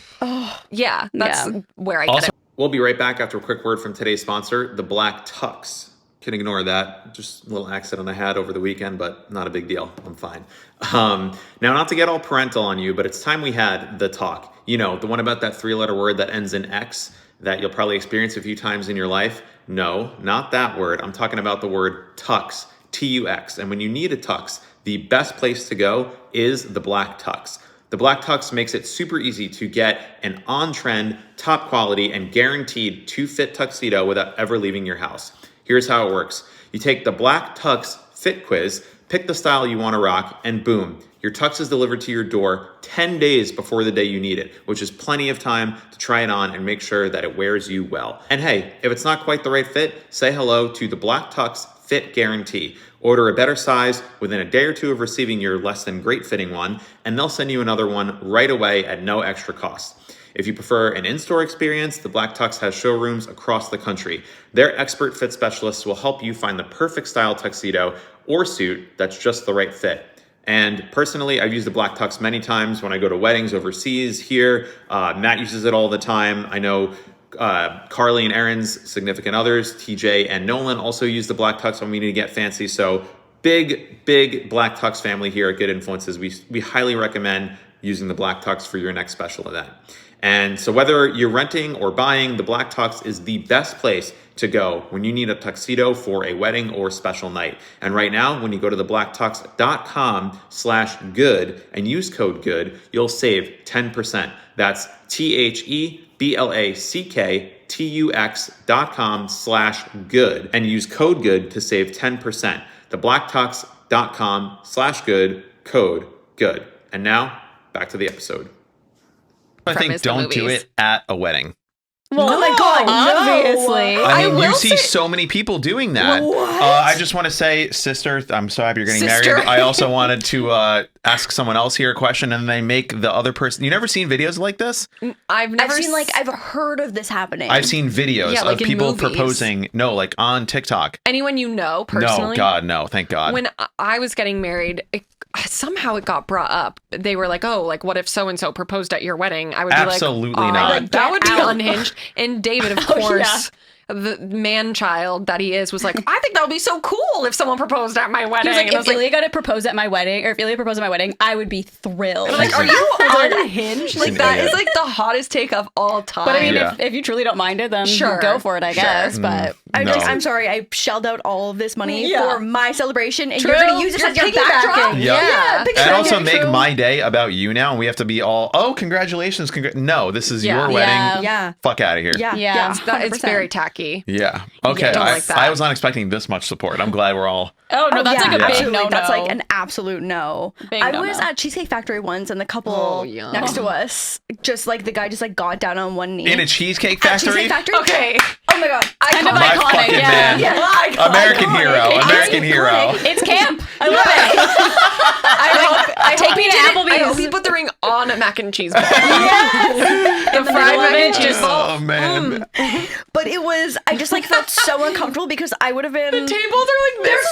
Yeah, that's where I get Also, it. we'll be right back after a quick word from today's sponsor, the Black Tux. Can ignore that. Just a little accident I had over the weekend, but not a big deal. I'm fine. Now, not to get all parental on you, but it's time we had the talk. You know, the one about that 3-letter word that ends in X that you'll probably experience a few times in your life. No, not that word. I'm talking about the word tux, T-U-X. And when you need a tux, the best place to go is the Black Tux. The Black Tux makes it super easy to get an on-trend, top quality, and guaranteed to-fit tuxedo without ever leaving your house. Here's how it works. You take the Black Tux Fit Quiz, pick the style you want to rock, and boom, your tux is delivered to your door 10 days before the day you need it, which is plenty of time to try it on and make sure that it wears you well. And hey, if it's not quite the right fit, say hello to the Black Tux Fit Guarantee. Order a better size within a day or two of receiving your less than great fitting one, and they'll send you another one right away at no extra cost. If you prefer an in-store experience, the Black Tux has showrooms across the country. Their expert fit specialists will help you find the perfect style tuxedo or suit that's just the right fit. And personally, I've used the Black Tux many times when I go to weddings overseas, here. Matt uses it all the time. I know Carly and Aaron's significant others, TJ and Nolan, also use the Black Tux when we need to get fancy. So big Black Tux family here at Good Influences. We highly recommend using the Black Tux for your next special event. And so whether you're renting or buying, the Black Tux is the best place to go when you need a tuxedo for a wedding or special night. And right now, when you go to theblacktux.com/good and use code GOOD, you'll save 10%. That's TheBlacktux.com/good and use code GOOD to save 10%. Theblacktux.com/good, code GOOD. And now, back to the episode. I think Premise the don't do movies. it at a wedding. well, Oh my God, no. obviously. I mean, will you see say- so many people doing that. What? I just want to say, sister, I'm so happy you're getting Sister. married. I also wanted to ask someone else here a question, and they make the other person. You never seen videos like this? I've never I've seen I've heard of this happening. I've seen videos Yeah, like of in people movies. proposing. No, like on TikTok. anyone you know personally. No, God, no. Thank God. When I was getting married, somehow it got brought up. They were like, "Oh, like what if so and so proposed at your wedding?" I would Absolutely be like, not. like, that would be Get out. unhinged." And David, of course, the man child that he is, was like, "I think that would be so cool if someone proposed at my He wedding." was like, And I if Ilya got to propose at my wedding, or if Ilya proposed at my wedding, I would be thrilled. like, are you unhinged? Like an that idiot. is like the hottest take of all time. But I mean, Yeah. if you truly don't mind it, then Sure. go for it, I Sure. guess. But I'm, No. I'm sorry, I shelled out all of this money Yeah. for my celebration, and True. you're going to use this You're as your piggybacking. backdrop? Yeah. picture And of also it. make True. my day about you now, and we have to be all, oh, congratulations. No, this is Yeah. your wedding. Yeah. Yeah. Fuck out of here. Yeah. Yeah. it's 100%. very tacky. Yeah. Okay. don't like that. I was not expecting this much support. I'm glad we're all. oh no, that's yeah, like a big absolutely. no-no. That's like an absolute no. Big I no-no. was at Cheesecake Factory once, and the couple Oh, yeah. next to us, just like the guy just like got down on one knee. In a Cheesecake At Factory? Cheesecake Factory? Okay. Oh my God. kind of My iconic. fucking Yeah. man. Yeah. American Iconic. hero. It's American hero. iconic. It's camp. I love it. I Take hope me he to did it- I Applebee's. hope he put the ring on a mac and cheese ball. The fried middle of mac and it, cheese just ball. Oh, man. But it was, I just like felt so uncomfortable because I would have been. Tables are like this.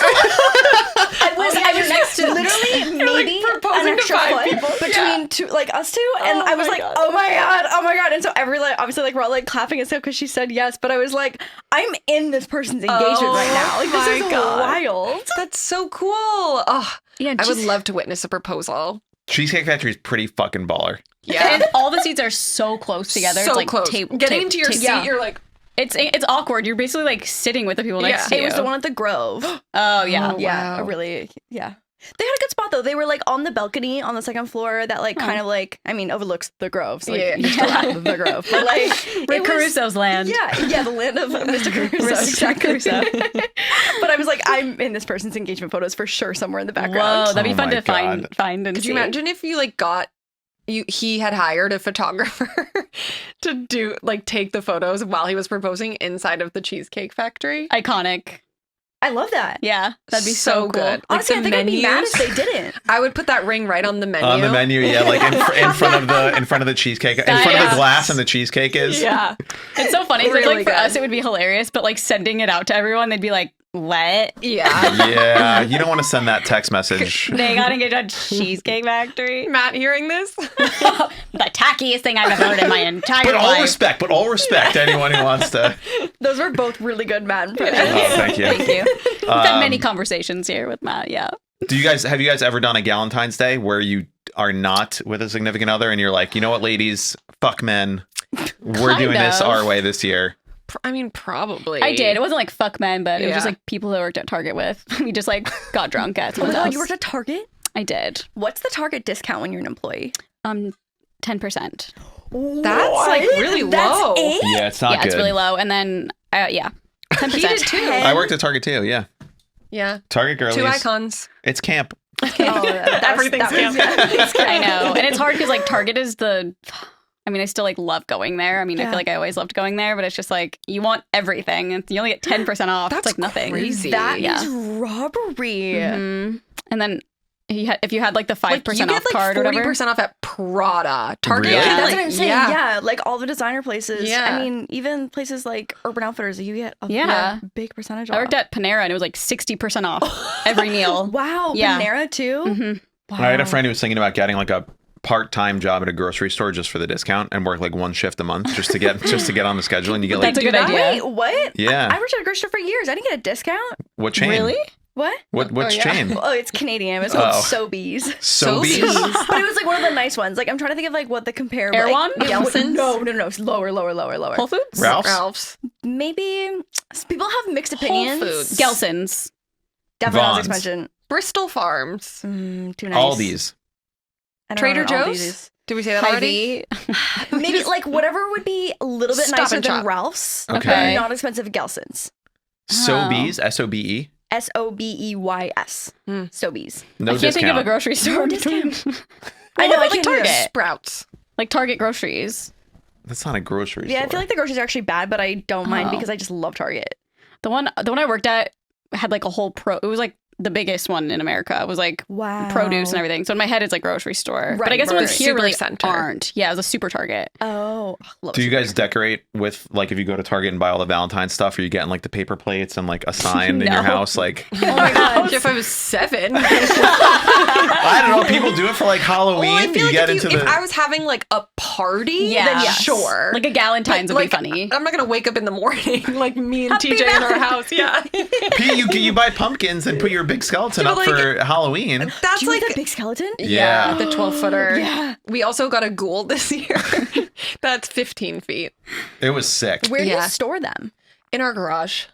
I was next to literally You're, like, maybe proposing an to extra 5 foot people. between two, like us two, and Oh I was my like, God. oh my God, and so obviously like we're all like clapping and stuff because she said yes, but I was like, I'm in this person's engagement right now, like this my is God. wild. That's so cool. Oh, Yeah, I would just- love to witness a proposal. Cheesecake Factory is pretty fucking baller. Yeah. And all the seats are so close together. So it's like close. tape. Getting into your seat, Yeah. you're like, It's awkward. You're basically like sitting with the people next to Yeah. you. It was the one at the Grove. Oh yeah. Oh, Yeah, wow. a really They had a good spot though. They were like on the balcony on the second floor that like kind of like overlooks the Grove. So like, Yeah. you're still at the Grove, but like Rick it was- Caruso's land. Yeah, the land of Mr. Caruso. Mr. Exactly. Caruso. But I was like, I'm in this person's engagement photos for sure somewhere in the background. Whoa, that'd be Oh fun my to God. find and could see. you imagine if you like got he had hired a photographer to take the photos while he was proposing inside of the Cheesecake Factory. Iconic. I love that. Yeah, that'd be so cool. good. Honestly, the I think I'd be mad menus. if they didn't. I would put that ring right on the menu. On the menu, yeah, like in front of the cheesecake, in front of the glass and the cheesecake is. Yeah. It's so funny. 'Cause, Really like for good. us, it would be hilarious, but like sending it out to everyone, they'd be like, "What? Yeah. Yeah, you don't want to send that text message. They got engaged at Cheesecake Factory? Matt hearing this? The tackiest thing I've ever heard in my entire But life." all respect to anyone who wants to. Those were both really good Matt impressions. Oh, thank you. Thank you. We've had many conversations here with Matt. Yeah. Have you guys ever done a Galentine's Day where you are not with a significant other and you're like, you know what, ladies, fuck men, we're Kind doing this of. our way this year? I mean, probably. I did. It wasn't like fuck men, but it was just Yeah. like people who I worked at Target with. We just like got drunk at Oh someone's my God, house. you worked at Target? I did. What's the Target discount when you're an employee? 10%. That's like really That's low. it? Yeah, it's not Yeah, good. it's really low. And then, 10%. He did too. I worked at Target too, yeah. Yeah. Target girlies. 2 icons. It's camp. Everything's I know. And it's hard because like Target is I still like love going there. I Yeah. feel like I always loved going there, but it's just like you want everything and you only get 10% off. That's it's like nothing. crazy. That Yeah. is robbery. Mhm. And then if you had like the 5% Like, you off get like card or 40% whatever. off at Prada. Target. Really? you get, That's like- what I'm saying. Yeah. Like all the designer places. Yeah. I mean, even places like Urban Outfitters, you get a Yeah. big percentage off. I worked at Panera and it was like 60% off every meal. Wow, Yeah. Panera too? Mhm. Wow. I had a friend who was thinking about getting like a part-time job at a grocery store just for the discount and work like one shift a month just to get on the schedule and you get like That's a good that? idea. Wait, what? Yeah. I worked at a grocery store for years. I didn't get a discount. What chain? Really? What? Which Oh, yeah. chain? Oh, it's Canadian. It's called Oh. Sobeys. Sobeys? But it was like one of the nice ones. Like I'm trying to think of like what the comparable. Erewhon? Like, Gelson's? No. It's lower. Whole Foods? Ralph's? Ralph's. Maybe people have mixed opinions. Foods. Gelson's. Definitely not Vaughn's. expansion. Bristol Farms. Too nice. Aldi's. I don't Trader know what Joe's? Aldi's is. Did we say that already? Hy-Vee. Maybe like whatever would be a little bit Stop nicer and than shop. Ralph's. Okay. But not expensive Gelson's. Sobeys, S-O-B-E. Sobeys. Sobeys. No I can't discount. think of a grocery store. discount. I know, I like can't Target. Sprouts. Like Target groceries. That's not a grocery Yeah, store. I feel like the groceries are actually bad, but I don't mind Oh. because I just love Target. The one I worked at had like a whole it was like the biggest one in America. It was like Wow. produce and everything. So in my head, it's like grocery store. But I Right, guess the ones right. here really Supercenter. aren't. Yeah, it was a super Target. Oh, love Do you guys decorate with, like, if you go to Target and buy all the Valentine's stuff, are you getting, like, the paper plates and, like, a sign in your No. house? Like, Oh my god. If I was 7. I don't know. People do it for, like, Halloween. Well, I feel you like get if into the... I was having like a party, Yeah. then Yes. sure. Like a Galentine's would Like, be funny. I'm not gonna wake up in the morning like me and Happy TJ in our house. Yeah, Pete, you buy pumpkins and put your big skeleton Yeah, up but, for like, Halloween. that's Do you like like that big skeleton? Yeah. the 12-footer. Yeah. We also got a ghoul this year. That's 15 feet It was sick. Where do Yeah. you store them? in our garage.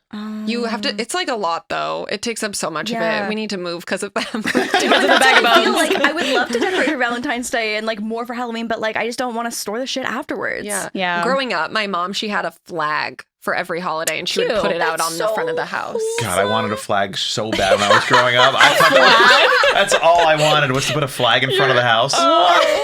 You have to. It's like a lot though. It takes up so much of Yeah. it. We need to move because of them. Because of the That's bag of what I feel bones. like I would love to decorate for Valentine's Day and like more for Halloween, but like I just don't want to store the shit afterwards. Yeah. Growing up, my mom, she had a flag for every holiday and she would Cute. put it out That's on the front of the so house. God, I wanted a flag so bad when I was growing up. I thought that's all I wanted was to put a flag in front of the house.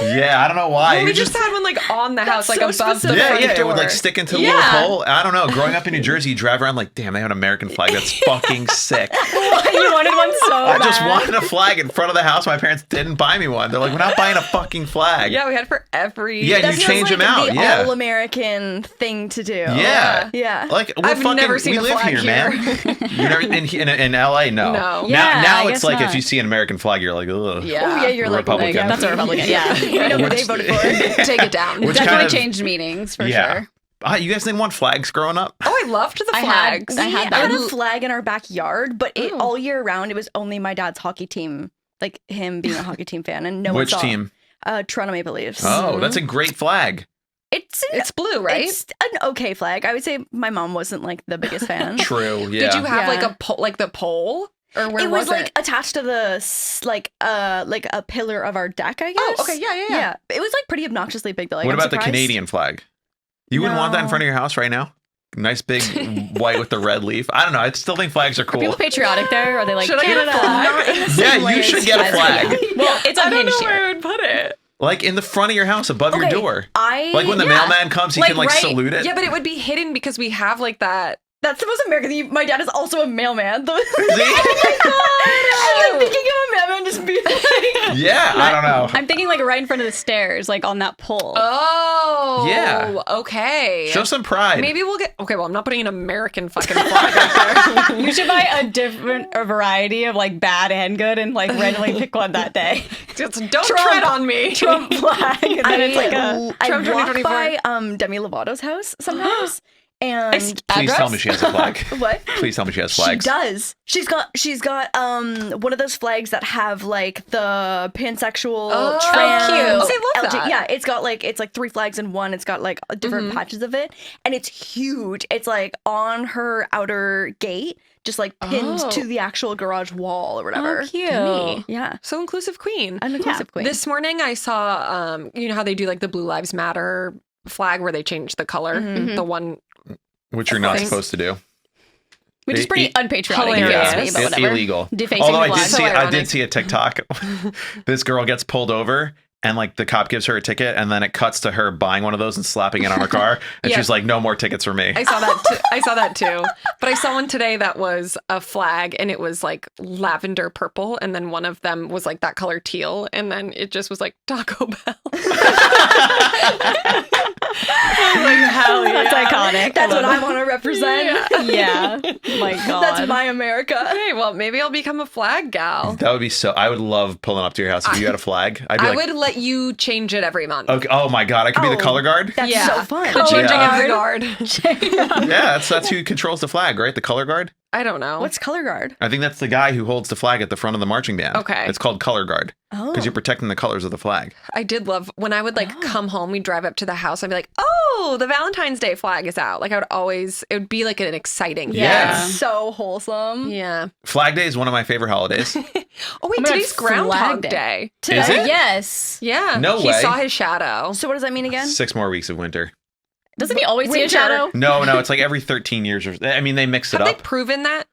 Yeah, I don't know why. Well, we It just had one like on the house, like so above the specific. front yeah, it door. would like stick into the Yeah. little pole. I don't know. Growing up in New Jersey, you drive around like, damn, they have an American flag. That's fucking sick. You wanted one so I just bad. wanted a flag in front of the house. My parents didn't buy me one. They're like, we're not buying a fucking flag. Yeah, we had for every. Yeah, That you feels change like them out. the Yeah. all-American thing to do. Yeah. Yeah. Like we're I've fucking, never seen we a live flag here, here. man. You never in LA? No. No. Yeah, now I it's guess like if not. you see an American flag, you're like, ugh. Yeah. Oh yeah, you're like Republican. Like, that's a Republican. Yeah. I know who they Which- voted for. Take it down. Which Definitely kind of- changed meanings for Yeah. sure. You guys didn't want flags growing up? Oh, I loved the I had- flags. I We had had them. a flag in our backyard, but Oh. all year round it was only my dad's hockey team, like him being a hockey team fan, and no one Which saw. team? Toronto Maple Leafs. Oh, that's a great flag. It's blue, right? It's an okay flag. I would say my mom wasn't like the biggest fan. True. Yeah. Did you have like Yeah. a pole, like the pole, or where It was like it? attached to the like a pillar of our deck, I guess. Oh, okay, yeah. Yeah, it was like pretty obnoxiously big though. Like, what I'm about the surprised. Canadian flag? You wouldn't want that in No. front of your house right now? Nice big white with the red leaf. I don't know. I still think flags are Are people cool. patriotic there? Or are they like Should I get a Canada? flag? Not in the same Yeah, way you as should get a guys. flag. Well, it's I don't unhinged know where here. I would put it. Like in the front of your house, above your door. Like when the Yeah. mailman comes, he Like, can like right- salute it. Yeah, but it would be hidden because we have like that. That's the most American thing. My dad is also a mailman. See? I'm thinking of a mailman just being like, Yeah, I don't know. I'm thinking like right in front of the stairs, like on that pole. Oh. Yeah. Okay. Show some pride. Maybe we'll get. Okay, well, I'm not putting an American fucking flag up there. You should buy a variety of like bad and good and like randomly pick one that day. Just don't tread on me. Trump flag. And then it's like a I Trump walk 2024. by Demi Lovato's house sometimes, and Please tell me she has a flag. what? Please tell me she has flags. She does. She's got one of those flags that have like the pansexual, Oh, trans, cute. I love that. Yeah, it's like 3 flags in one. It's got like different patches of it, and it's huge. It's like on her outer gate, just like pinned Oh. to the actual garage wall or whatever. Oh, cute. Yeah, So inclusive queen. an inclusive queen. This morning I saw, you know how they do like the Blue Lives Matter flag where they change the color? The one. Which you're not Thanks. supposed to do. Which is pretty unpatriotic, if you Hilarious. ask me, but It's whatever. illegal. Defacing Although the I flag. did So see, I ironic. did see a TikTok. This girl gets pulled over, and like the cop gives her a ticket, and then it cuts to her buying one of those and slapping it on her car, and Yeah. she's like, "No more tickets for me." I saw that too. But I saw one today that was a flag and it was like lavender purple. And then one of them was like that color teal. And then it just was like Taco Bell. I was like, hell yeah. That's iconic. That's what I want to represent. Yeah. My God. That's my America. Okay, well, maybe I'll become a flag gal. That would be so. I would love pulling up to your house if you had a flag. I'd be I like, would let you change it every month. okay, oh my god, I could be the Oh. color guard. That's Yeah. so fun. The changing Yeah. of the guard. Yeah, that's who controls the flag, right? The color guard. I don't know. What's color guard? I think that's the guy who holds the flag at the front of the marching band. Okay. It's called color guard Oh, because you're protecting the colors of the flag. I did love when I would like come home, we'd drive up to the house, I'd be like, oh, the Valentine's Day flag is out. Like I would always, it would be like an exciting thing. Yeah. so wholesome. Yeah. Flag Day is one of my favorite holidays. Oh wait, Oh my God, today's Groundhog Flag Day. Day. Today? Is it? Yes. Yeah. No he way. saw his shadow. So what does that mean again? 6 more weeks of winter. Doesn't he always see a Winter. shadow? No, it's like every 13 years. I mean, they mix it Have they up. proven that?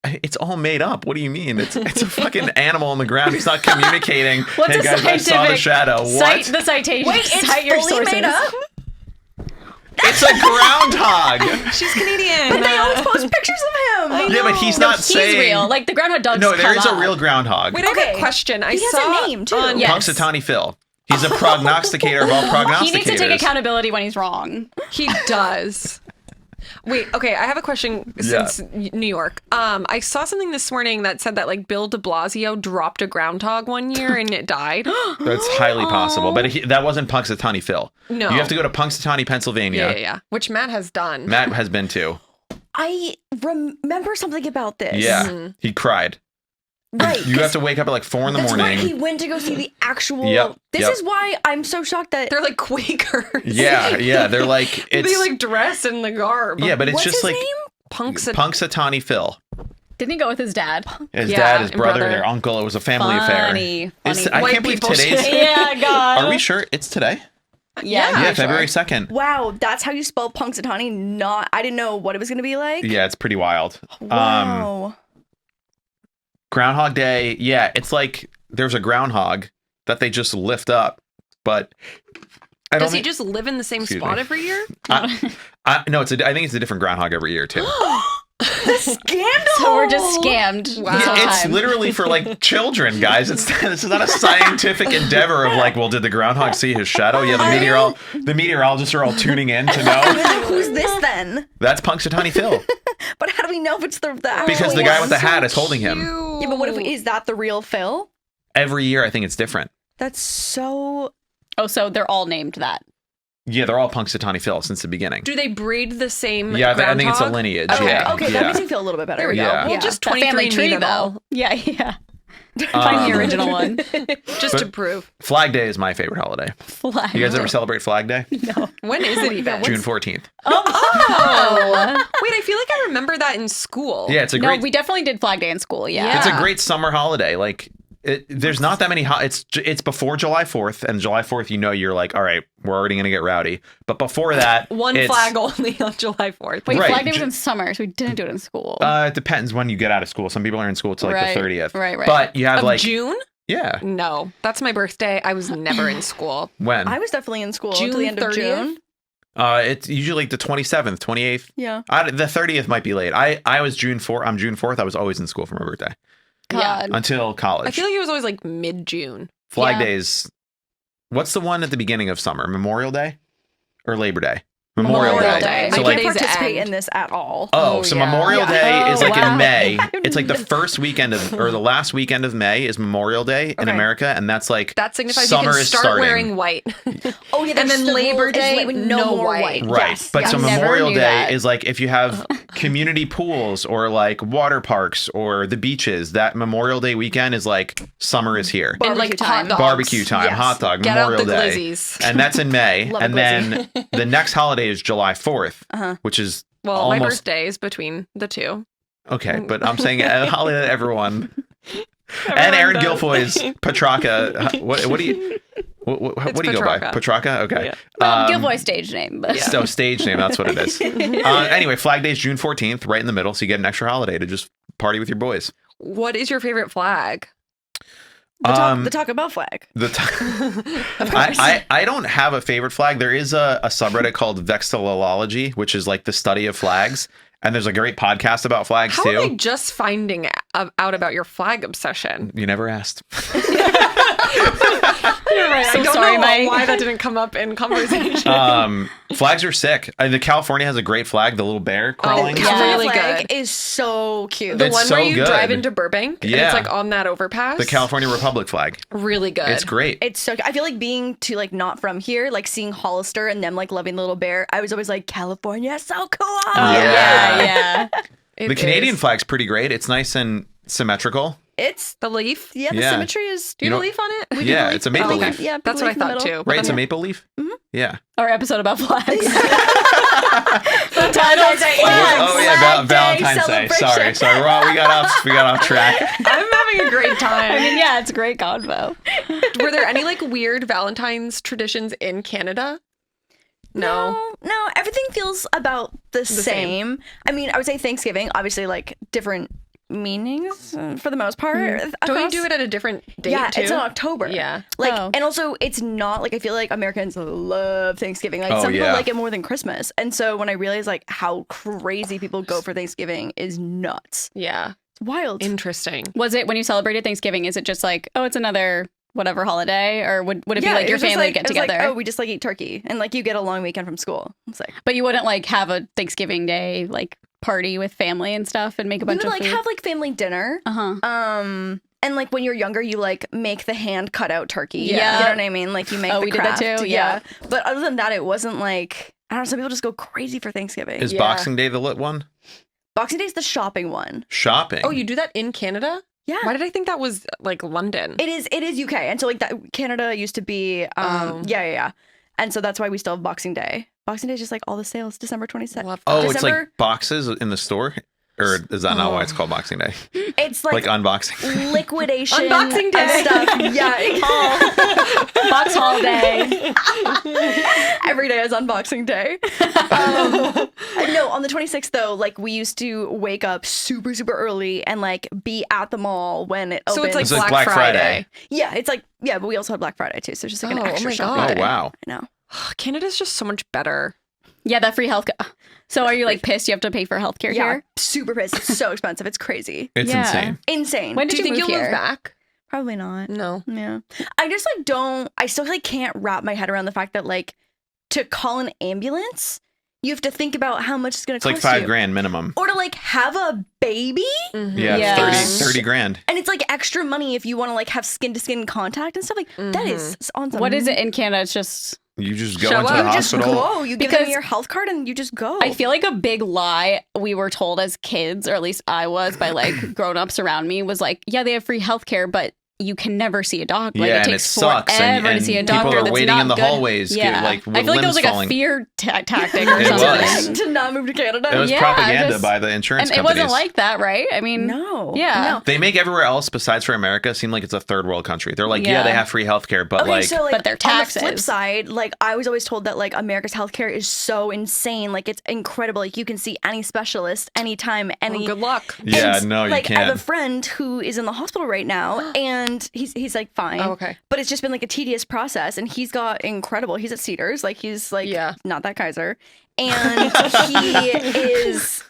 It's all made up. What do you mean? It's a fucking animal on the ground. He's not communicating. What's Hey a guys, I saw the scientific shadow. Cite What? the citation. Wait, it's Cite your fully sources. made up? It's a groundhog. She's Canadian. They always post pictures of him. Yeah, but he's No, not he's saying. real. Like the groundhog dogs. No, there is come a real up. groundhog. Wait, I have Okay. a question. I He has saw a name, too. on- Yeah. Punxsutawney Phil. He's a prognosticator of all prognosticators. He needs to take accountability when he's wrong. He does. Wait, okay, I have a question since New York. I saw something this morning that said that like Bill de Blasio dropped a groundhog one year and it died. That's highly possible, but that wasn't Punxsutawney Phil. No. You have to go to Punxsutawney, Pennsylvania. Yeah. Which Matt has done. Matt has been to. I remember something about this. Yeah, he cried. Right. You have to wake up at like 4 in the That's morning. right. He went to go see the actual. Yep, This yep. is why I'm so shocked that. They're like Quakers. Yeah, they're like it's They like dress in the garb. yeah, but it's What's just his like name? Punxsutawney Phil. Didn't he go with his dad? His Yeah, dad, his and brother, brother. their uncle. It was a family affair. Funny. It's- Funny. I White can't believe people today's. shit. Yeah, God. Are we sure it's today? Yeah, Yeah, sure. February 2nd. Wow, that's how you spell Punxsutawney. Not. I didn't know what it was going to be like. Yeah, it's pretty wild. Wow. Groundhog Day. Yeah, it's like there's a groundhog that they just lift up, but I don't Does he think- just live in the same Excuse spot me. every year? No, I think it's a different groundhog every year too. Scandal. So we're just scammed. Wow. This whole It's time. literally for like children, guys. This is not a scientific endeavor of like, well, did the groundhog see his shadow? Yeah, the meteorologists are all tuning in to know. Who's this then? That's Punxsutawney Phil But how do we know if it's the actual because the guy with the one? hat is holding him. Yeah, but what if is that the real Phil? Every year, I think it's different. That's so. Oh, so they're all named that. Yeah, they're all Punxsutawney Phil since the beginning. Do they breed the same Yeah, I think it's a groundhog? lineage. Okay. Yeah, Okay, yeah. that makes me feel a little bit better. There we go. Yeah. Well, Yeah. just That family 23 tree, them all, though. Yeah. Find the original one. just to prove. Flag Day is my favorite holiday. Flag. You guys ever celebrate Flag Day? When is it even? June 14th. Oh. Wait, I feel like I remember that in school. Yeah, it's a No, great. we definitely did Flag Day in school. Yeah. It's a Yeah. great summer holiday. Like, there's not that many. It's before July 4th, and July 4th, you're like, all right, we're already gonna get rowdy. But before that, One it's- flag only on July 4th. Wait, Right. Flag Day was in summer, so we didn't do it in school. It depends when you get out of school. Some people are in school till like Right, the 30th. right. But you have Of like June? Yeah. No, that's my birthday. I was never in school. When? I was definitely in school June until the end of 30th? June. It's usually like the 27th, 28th. Yeah. The 30th might be late. I was June 4th. I'm June 4th. I was always in school for my birthday God. until college. I feel like it was always like mid-June. Flag Yeah. Days. What's the one at the beginning of summer? Memorial Day or Labor Day? Memorial Day. I So can't like, Days participate end. in this at all. so yeah. Memorial Yeah. Day is like wow. in May. It's like the first weekend of, or the last weekend of May is Memorial Day in Okay. America, and that's like That signifies summer you can is start starting. wearing white. Oh yeah, And then the Labor rule is Day, like no more white. Right. Yes, But yes. so Never Memorial knew Day that. is like if you have community pools or like water parks or the beaches, that Memorial Day weekend is like summer is here. And like Barbecue hot time. dogs. Barbecue time, Yes. hot dog, Get out Memorial the Day. glizzies. And that's in May. Love a And then the next holiday is July 4th, which is Well, my almost birthday is between the two. okay. But I'm saying a holiday that everyone and Aaron does. Guilfoy's Petrarca. What do you what do you go by? Petrarca. Petrarca? Okay. Yeah. Well, Gilboy stage name, but So stage name, that's what it is. Anyway, Flag Day is June 14th, right in the middle, so you get an extra holiday to just party with your boys. What is your favorite flag? The Taco Bell flag. I don't have a favorite flag. There is a subreddit called Vexillology, which is like the study of flags. And there's a great podcast about flags How too. are they just finding out about your flag obsession? You never asked. I don't sorry, know Mike. why that didn't come up in conversation. Flags are sick. The California has a great flag, the little bear crawling. yeah. California Really flag good. is so cute. The It's one so where you good. drive into Burbank and Yeah. it's like on that overpass. The California Republic flag. Really good. It's great. It's so. I feel like being to like not from here, like seeing Hollister and them like loving the little bear. I was always like, California is so cool. yeah. It The Canadian is. flag's pretty great. It's nice and symmetrical. It's The leaf. the Yeah. symmetry is. Do you You have a know- leaf on it? We Yeah, do it's a maple okay. leaf. Yeah, big That's what I leaf in the thought middle. too. Right, But it's a then- maple leaf. Yeah. Our episode about flags. the title's Valentine's Day. flags. Oh yeah, Flag Day Valentine's Day. celebration. Sorry. We got off track. I'm having a great time. I mean, yeah, it's a great convo. Were there any like weird Valentine's traditions in Canada? No. No, everything feels about the same. I mean, I would say Thanksgiving, obviously, like different meanings for the most part. Don't you across- do it at a different date Yeah, too? it's in October. Yeah. Like, Oh. and also it's not like I feel like Americans love Thanksgiving. Like Oh, some people yeah. like it more than Christmas. And so when I realized like how crazy people go for Thanksgiving is nuts. Yeah. It's wild. Interesting. Was it when you celebrated Thanksgiving? Is it just like, oh, it's another whatever holiday, or would it be like your was just, family like- get it was like, together? oh, we just like eat turkey and like you get a long weekend from school. It's like But you wouldn't like have a Thanksgiving Day like party with family and stuff and make a we bunch would of like food? have like family dinner. Uh-huh. And like when you're younger, you like make the hand cut out turkey. Yeah. You know what I mean? Like you make Oh, the we did that craft. too, yeah. But other than that, it wasn't like, I don't know, some people just go crazy for Thanksgiving. Is Yeah. Boxing Day the lit one? Boxing Day is the shopping one. Shopping. Oh, you do that in Canada? Yeah. Why did I think that was like London? It is UK. And so like that Canada used to be Oh. yeah. And so that's why we still have Boxing Day. Boxing Day is just like all the sales, December 27th. Love Oh, that. it's like December- boxes in the store? Or is that not why it's called Boxing Day? It's Like like, unboxing. liquidation Unboxing and Day. stuff. Yeah. Box holiday. Every day is Unboxing Day. No, on the 26th though, like we used to wake up super, super early and like be at the mall when it So opens. it's like It's like Black, Black Friday. Friday. Yeah, it's like, yeah, but we also had Black Friday too. So it's just like an Oh, extra oh my shopping God. Oh day. wow. I know. Canada's just so much better. Yeah, that free health. So are you like pissed you have to pay for healthcare Yeah, here? super pissed. It's so expensive. It's crazy. It's Yeah. insane. Insane. When Do did you think move you'll here? move back? Probably not. No. Yeah. I just like don't, I still like can't wrap my head around the fact that like to call an ambulance, you have to think about how much it's going It's to like cost you. $5,000 minimum. Or to like have a baby. Yeah, Yeah. 30 grand. And it's like extra money if you want to like have skin to skin contact and stuff. Like that is on some. What is it in Canada? It's just You just go Show into up. the You just hospital. go. You give Because- them your health card and you just go. I feel like a big lie we were told as kids, or at least I was by like grown-ups around me, was like, yeah, they have free healthcare, but you can never see a dog. Like Yeah, it and takes it sucks, forever and to see a people doctor. are that's waiting not in the good. hallways, Yeah, like, with I feel like that was limbs like falling. a fear tactic or It something. was. to not move to Canada. It was Yeah, propaganda just- by the insurance And it companies. wasn't like that, right? I mean, No. Yeah. No. They make everywhere else besides for America seem like it's a third world country. They're like, yeah, Yeah. they have free healthcare, but Okay, like, so like But their on the flip taxes. side, like I was always told that like America's healthcare is so insane, like it's incredible. Like you can see any specialist anytime, any. Well, good luck. yeah, And, no, you like I have can't. a friend who is in the hospital right now, and and he's like fine. Oh, okay. But it's just been like a tedious process, and he's got incredible. He's at Cedars, like he's like not that Kaiser, and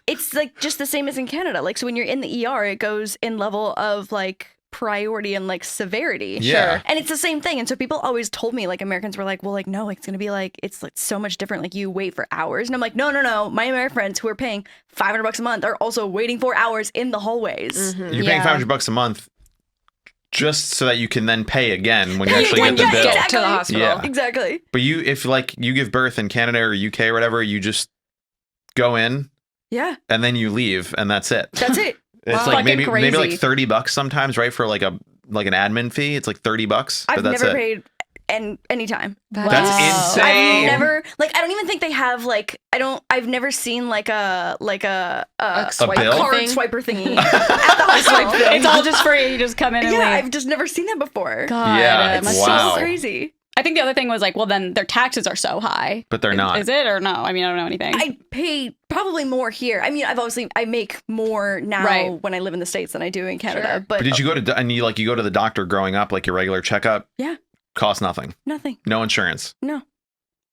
it's like just the same as in Canada. Like so, when you're in the ER, it goes in level of like priority and like severity. Yeah. Sure. And it's the same thing. And so people always told me, like Americans were like, well, like, no, it's going to be like, it's like so much different. Like you wait for hours. And I'm like, no. My American friends who are paying $500 a month are also waiting for hours in the hallways. Mm-hmm. You're paying $500 a month just so that you can then pay again when you actually get the bill. Exactly. To the hospital. Yeah. Exactly. But if like you give birth in Canada or UK or whatever, you just go in. Yeah. And then you leave and that's it. That's it. It's like maybe like $30 sometimes, right? For like an admin fee, it's like $30. I've never paid any time. That's insane. I've never I don't even think they have I've never seen like a bill? card swiper thingy at the hospital. It's all just free. You just come in and leave. I've just never seen that before. God, yeah, it's wow. so crazy. I think the other thing was like, well, then their taxes are so high. But they're not. Is it or no? I mean, I don't know anything. I pay probably more here. I mean, I make more now when I live in the States than I do in Canada. Sure. But did you go to you go to the doctor growing up, like your regular checkup? Yeah. Cost nothing. Nothing. No insurance. No.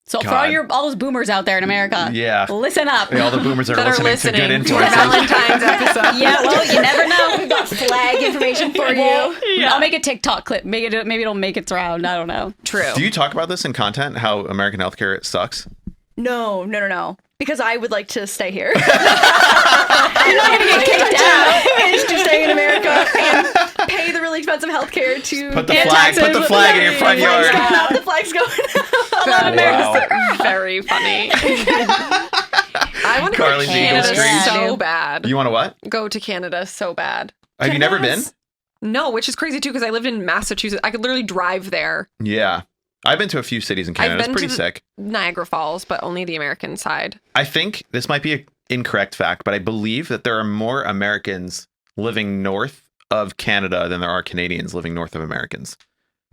So for all those boomers out there in America, listen up. All the boomers are listening to good influences. Valentine's episode. Yeah, well, you never know. We've got flag information for you. Yeah. I'll make a TikTok clip. Maybe it'll make its round. I don't know. True. Do you talk about this in content? How American healthcare sucks? No. Because I would like to stay here. You're not going to get kicked out. Is to stay in America and pay the really expensive healthcare to put the flag in your front yard. The flag's going up. That's very funny. I want to go to Canada so bad. You want to what? Go to Canada so bad. Have you never been? No, which is crazy too because I lived in Massachusetts. I could literally drive there. Yeah. I've been to a few cities in Canada. It's pretty sick. Niagara Falls, but only the American side. I think this might be an incorrect fact, but I believe that there are more Americans living north of Canada than there are Canadians living north of Americans.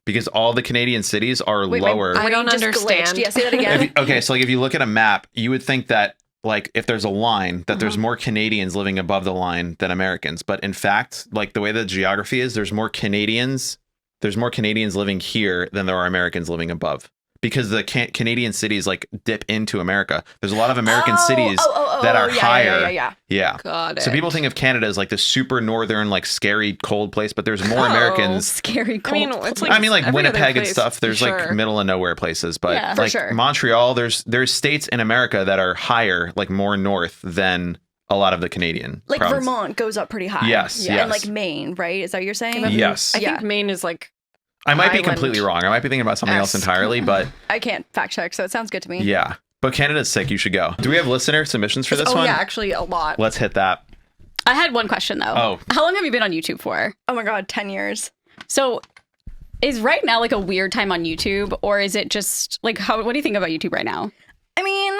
Because all the Canadian cities are lower. I don't understand. Yeah, say that again. So like if you look at a map, you would think that like if there's a line that there's more Canadians living above the line than Americans. But in fact, like the way the geography is, there's more Canadians living here than there are Americans living above. Because the Canadian cities like dip into America. There's a lot of American cities that are higher. Yeah. Got it. So people think of Canada as like the super northern, like scary cold place, but there's more Americans. Scary cold. It's like Winnipeg and stuff. There's sure. like middle of nowhere places, but Yeah, like sure. Montreal, there's states in America that are higher, like more north than a lot of the Canadian. Like provinces. Vermont goes up pretty high. Yes. And like Maine, right? Is that what you're saying? Yes. I think Maine is like I might be Island. completely wrong. I might be thinking about something else entirely, but I can't fact check, so it sounds good to me. yeah. But Canada's sick. You should go. Do we have listener submissions for this one? yeah, actually a lot. Let's hit that. I had one question though. Oh. How long have you been on YouTube for? Oh my God, 10 years. So is right now like a weird time on YouTube, or is it just like what do you think about YouTube right now? I mean,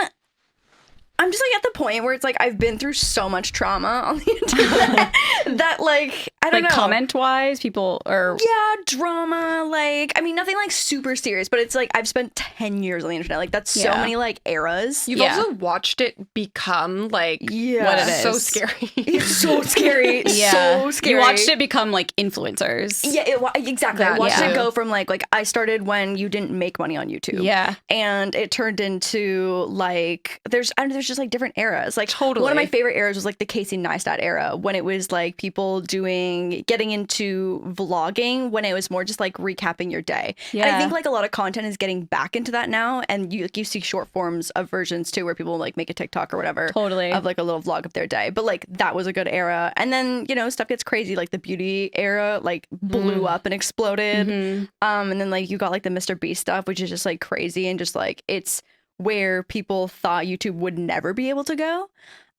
I'm just like at the point where it's like I've been through so much trauma on the internet that like I don't know. Comment wise, people are drama, like I mean nothing like super serious, but it's like I've spent 10 years on the internet. Like that's so many like eras. You've also watched it become like what it is. So scary. It's so scary. So scary. You watched it become like influencers. Yeah, exactly. I watched it go from like I started when you didn't make money on YouTube. Yeah. And it turned into like there's just like different eras. Like totally. One of my favorite eras was like the Casey Neistat era when it was like people getting into vlogging when it was more just like recapping your day. Yeah. And I think like a lot of content is getting back into that now. And you see short forms of versions too where people like make a TikTok or whatever. Totally. Of like a little vlog of their day. But like that was a good era. And then, stuff gets crazy. Like the beauty era like blew up and exploded. And then like you got like the Mr. Beast stuff, which is just like crazy and just like it's where people thought YouTube would never be able to go.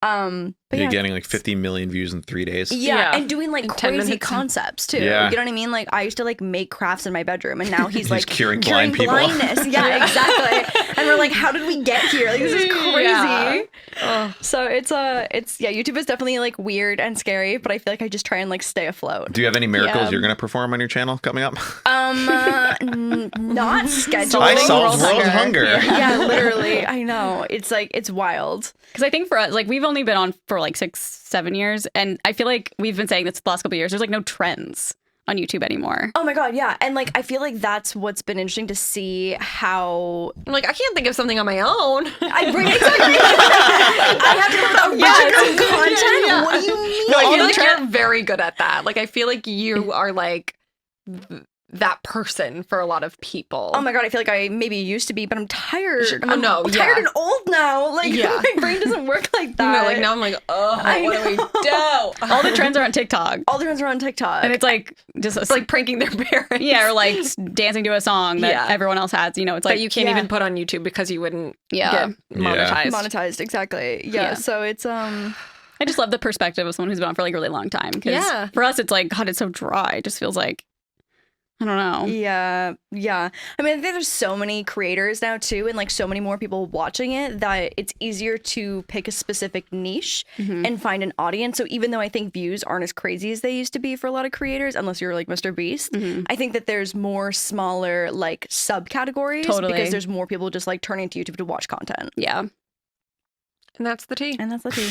But You're getting like 50 million views in 3 days. Yeah, and doing like in 10 crazy minutes. concepts too. Yeah. You know what I mean? Like I used to like make crafts in my bedroom, and now he's like curing blind people. blindness. Yeah, exactly. And we're like, how did we get here? Like this is crazy. So it's YouTube is definitely like weird and scary, but I feel like I just try and like stay afloat. Do you have any miracles you're gonna perform on your channel coming up? Not scheduled. I solved world hunger. Yeah, literally. I know. It's like it's wild. Because I think for us, like we've only been on for like 6-7 years, and I feel like we've been saying this the last couple of years. There's like no trends on YouTube anymore. Oh my God, yeah. And like I feel like that's what's been interesting to see how I'm like, I can't think of something on my own. I bring exactly. I have to come with original content. Yeah. What do you mean? No, I feel like you're very good at that. Like I feel like you are like that person for a lot of people. Oh my God, I feel like I maybe used to be, but I'm tired. Oh, no, I'm tired and old now. Like my brain doesn't work like that. No, like now I'm like, oh, what do we do? All the trends are on TikTok. All the trends are on TikTok. And it's like just It's like pranking their parents. yeah, or like dancing to a song that everyone else has. You know, it's like that you can't even put on YouTube because you wouldn't get monetized. Monetized, exactly. Yeah. So it's I just love the perspective of someone who's been on for like a really long time. Because for us, it's like, God, it's so dry. It just feels like, I don't know. Yeah. I mean, I think there's so many creators now too, and like so many more people watching it that it's easier to pick a specific niche and find an audience. So even though I think views aren't as crazy as they used to be for a lot of creators, unless you're like Mr. Beast, I think that there's more smaller like subcategories because there's more people just like turning to YouTube to watch content. Yeah. And that's the tea. Okay,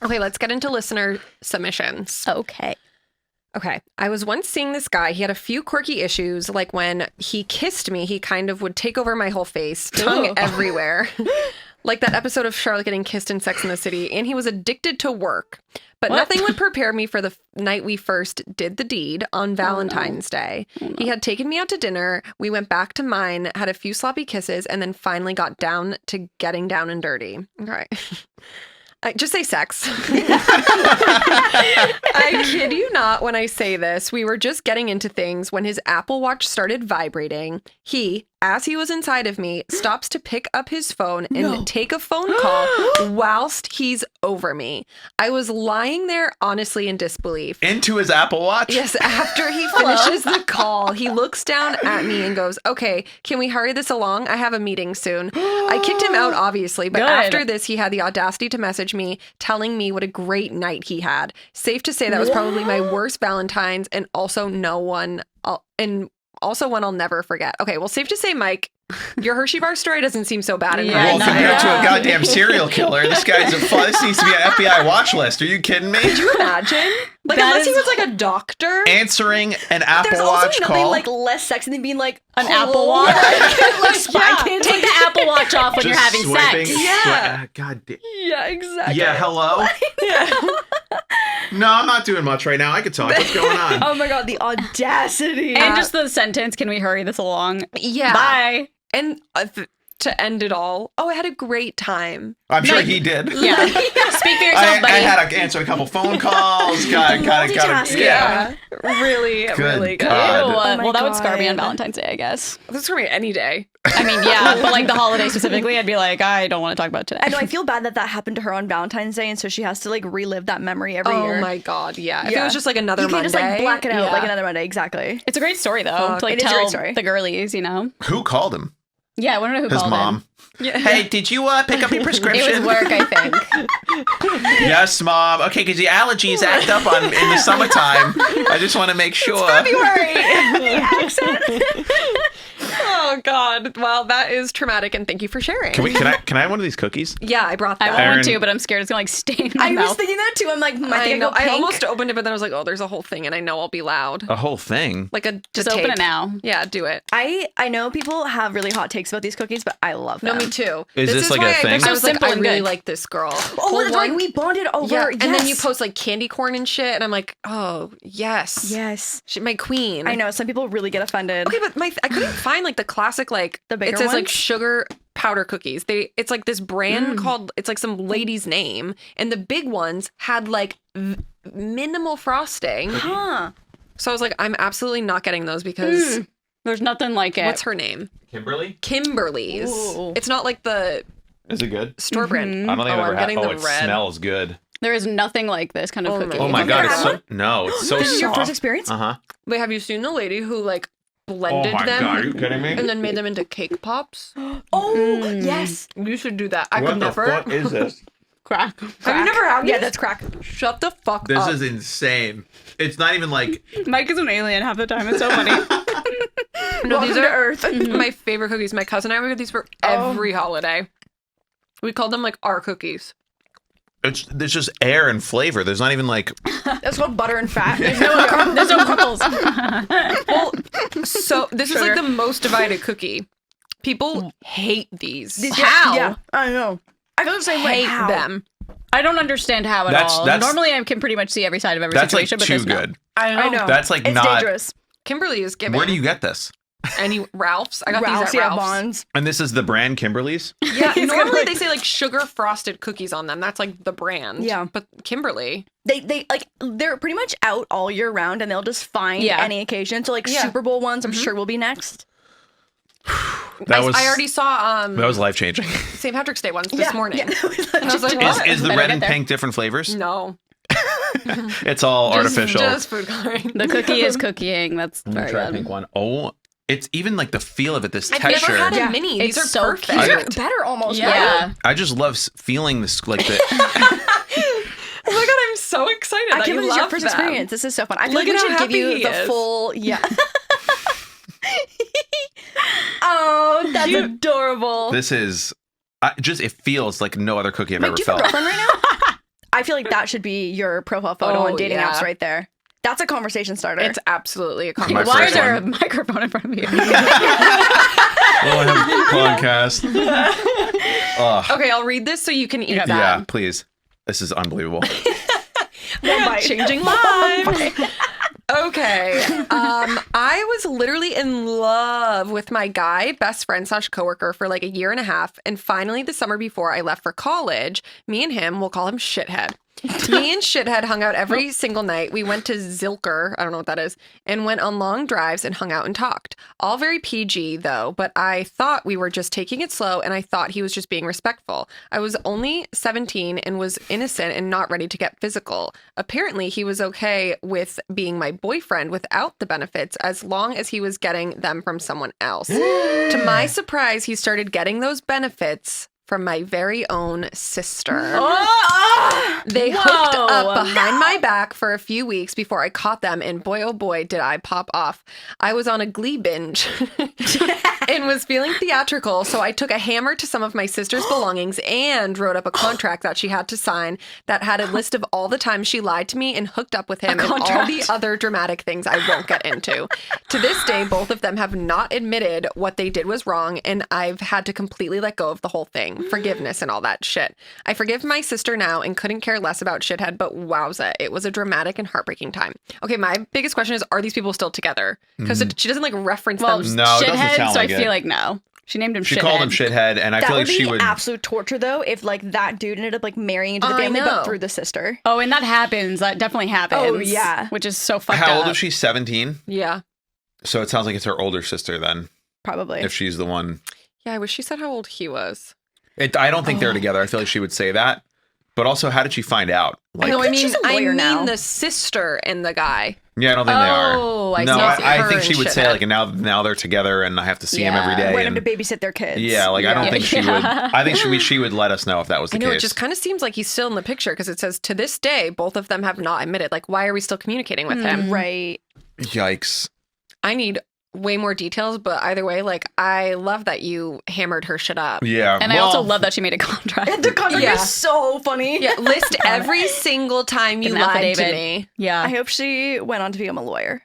Okay, let's get into listener submissions. Okay. I was once seeing this guy. He had a few quirky issues, like when he kissed me, he kind of would take over my whole face, tongue everywhere. Like that episode of Charlotte getting kissed in Sex and the City. And he was addicted to work. But nothing would prepare me for the night we first did the deed on Valentine's Day. He had taken me out to dinner. We went back to mine, had a few sloppy kisses, and then finally got down to getting down and dirty. All right. Just say sex. I kid you not when I say this. We were just getting into things when his Apple Watch started vibrating. He, as he was inside of me, stops to pick up his phone and take a phone call whilst he's over me. I was lying there honestly in disbelief. Into his Apple Watch? Yes, after he finishes the call, he looks down at me and goes, okay, can we hurry this along? I have a meeting soon. I kicked him out, obviously, but after this, he had the audacity to message me, telling me what a great night he had. Safe to say that was probably my worst Valentine's and also one I'll never forget. Okay, well, safe to say, Mike, your Hershey bar story doesn't seem so bad. Well, compared to a goddamn serial killer, this this needs to be an FBI watch list. Are you kidding me? Could you imagine? Like, unless he was like a doctor. Answering an Apple There's Watch also call. nothing like less sexy than being like an Apple Watch. Like Spy Kids. Take the Apple Watch off when you're having swiping, sex. Yeah. God damn. Yeah, exactly. Yeah, hello? No, I'm not doing much right now. I could talk. What's going on? Oh my God, the audacity. And just the sentence, can we hurry this along? Yeah. Bye. And to end it all, I had a great time. I'm sure he did. Yeah. Speak for yourself, buddy. I had to answer a couple phone calls. Got Yeah. Really good. God. Well, that would scar me on Valentine's Day, I guess. This for me any day. I mean, yeah, but like the holiday specifically, I'd be like, I don't want to talk about it today. I know, I feel bad that happened to her on Valentine's Day, and so she has to like relive that memory every year. Oh my God, yeah. If it was just like another you can Monday. just like black it out like another Monday, exactly. It's a great story though. To like tell the girlies, you know. Who called him? Yeah, I want to know who His called mom. him. Yeah. Hey, did you pick up your prescription? It was work, I think. Yes, Mom. Okay, because the allergies act up in the summertime. I just want to make sure. February. Oh God. Well, that is traumatic, and thank you for sharing. Can I have one of these cookies? Yeah, I brought that. I want one too, but I'm scared it's gonna like stain my mouth. I was thinking that too. I'm like, I almost opened it, but then I was like, oh, there's a whole thing, and I know I'll be loud. A whole thing? Like just open it now. Yeah, do it. I know people have really hot takes about these cookies, but I love them. No, me too. Is this like why a thing? I was like, simple I and really good. like this girl. Oh, that's right. We bonded over. Yeah, Yes. and then you post like candy corn and shit, and I'm like, oh yes, Yes. my queen. I know some people really get offended. Okay, but I couldn't find like the classic like The bigger it says like ones? sugar powder cookies. It's like this brand called, it's like some lady's name, and the big ones had like minimal frosting. Huh. So I was like, I'm absolutely not getting those because There's nothing like it. what's her name? Kimberly? Kimberly's. Ooh. It's not like the Is it good? store brand. I don't think I've ever had. getting Oh, the it red. smells good. There is nothing like this kind of cookie. Oh my Have God, you it's ever so it's so This is your soft. first experience? Uh-huh. Wait, have you seen the lady who like Oh blended my them God, are you kidding me? and then made them into cake pops? Oh, yes. You should do that. I What could the never. fuck is this? Crack. Have you never had Yeah, these? that's crack. Shut the fuck This up. is insane. It's not even like Mike is an alien half the time. It's so funny. No, Welcome these to are Earth. my favorite cookies. My cousin and I would get these for every holiday. We called them like our cookies. there's just air and flavor. There's not even like That's called butter and fat. There's no crumples. Well, so this is like the most divided cookie. People hate these. How? Yeah, I know. I feel the same way. Hate How? them. I don't understand how at all. That's- Normally, I can pretty much see every side of every that's like situation, but too this, no. good. I know. That's like It's not. dangerous. Kimberly is giving. Where do you get this? Any Ralph's? I got Ralph's, these at yeah, Ralph's. Bonds. And this is the brand Kimberly's. Yeah, normally they say like sugar frosted cookies on them. That's like the brand. Yeah. But Kimberly. They like they're pretty much out all year round, and they'll just find Yeah. any occasion. So like Super Bowl ones, I'm sure will be next. That was I already saw that was life changing. St. Patrick's Day ones this morning. Yeah. And I was like, what? Is the Better red get and there. pink different flavors? No. It's all artificial. Just food coloring. The cookie is cooking. That's Let me very try a good. pink one. Oh, it's even like the feel of it. This I've texture. never had a Yeah. mini. It's These are so perfect. cute. These are better almost. right? Yeah. I just love feeling this like the. Oh my god, I'm so excited I that can't you believe it's your love first them. experience. This is so fun. I feel Look like we at should how give you happy he the is. full. Yeah. Oh, that's adorable. This is just. It feels like no other cookie I've Wait, ever do you have a felt. girlfriend right now? I feel like that should be your profile photo Oh, on dating yeah. apps right there. That's a conversation starter. It's absolutely a My compliment. Why is first there one. a microphone in front of you? Oh, I have podcast. Ugh. Okay, I'll read this so you can eat that. Yeah, please. This is unbelievable. One bite. Changing lives. Okay. I was literally in love with my guy best friend / coworker for like a year and a half. And finally, the summer before I left for college, me and him, we'll call him Shithead. Me and Shithead hung out every single night. We went to Zilker, I don't know what that is, and went on long drives and hung out and talked. All very PG, though, but I thought we were just taking it slow, and I thought he was just being respectful. I was only 17 and was innocent and not ready to get physical. Apparently, he was okay with being my boyfriend without the benefits as long as he was getting them from someone else. To my surprise, he started getting those benefits from my very own sister. They hooked up behind my back for a few weeks before I caught them, and boy, oh boy, did I pop off. I was on a Glee binge and was feeling theatrical, so I took a hammer to some of my sister's belongings and wrote up a contract that she had to sign that had a list of all the times she lied to me and hooked up with him and all the other dramatic things I won't get into. To this day, both of them have not admitted what they did was wrong, and I've had to completely let go of the whole thing. Forgiveness and all that shit. I forgive my sister now and couldn't care less about Shithead, but wowza, it was a dramatic and heartbreaking time. Okay, my biggest question is, are these people still together? Because she doesn't like reference Well, them. No, it doesn't Shithead, sound so like I it. feel like no. She named him She Shithead. called him Shithead, and I that feel would like she be would. absolute torture though if like that dude ended up like marrying into the I family know. but through the sister. Oh, and that happens. That definitely happens. Oh, yeah. Which is so fucked up. How old is she? 17. Yeah. So it sounds like it's her older sister then, Probably. if she's the one. Yeah, I wish she said how old he was. I don't think they're together. I feel like she would say that. But also, how did she find out? Like, No, I mean, she's a lawyer now. the sister and the guy. yeah, I don't think they are. Oh, I No, see. I Her think she and would say Shithead. like, and now they're together, and I have to see him every Yeah. day. Went him and- to babysit their kids. yeah, like I don't Yeah. think she would. I think she would let us know if that was the I know, case. it just kind of seems like he's still in the picture because it says, to this day, both of them have not admitted. Like, why are we still communicating with him? Right. Yikes. I need way more details, but either way, like, I love that you hammered her shit up. Yeah, And I also love that she made a contract. The contract Yeah. is so funny. Yeah, list every single time you An lied to affidavit. me. Yeah. I hope she went on to become a lawyer.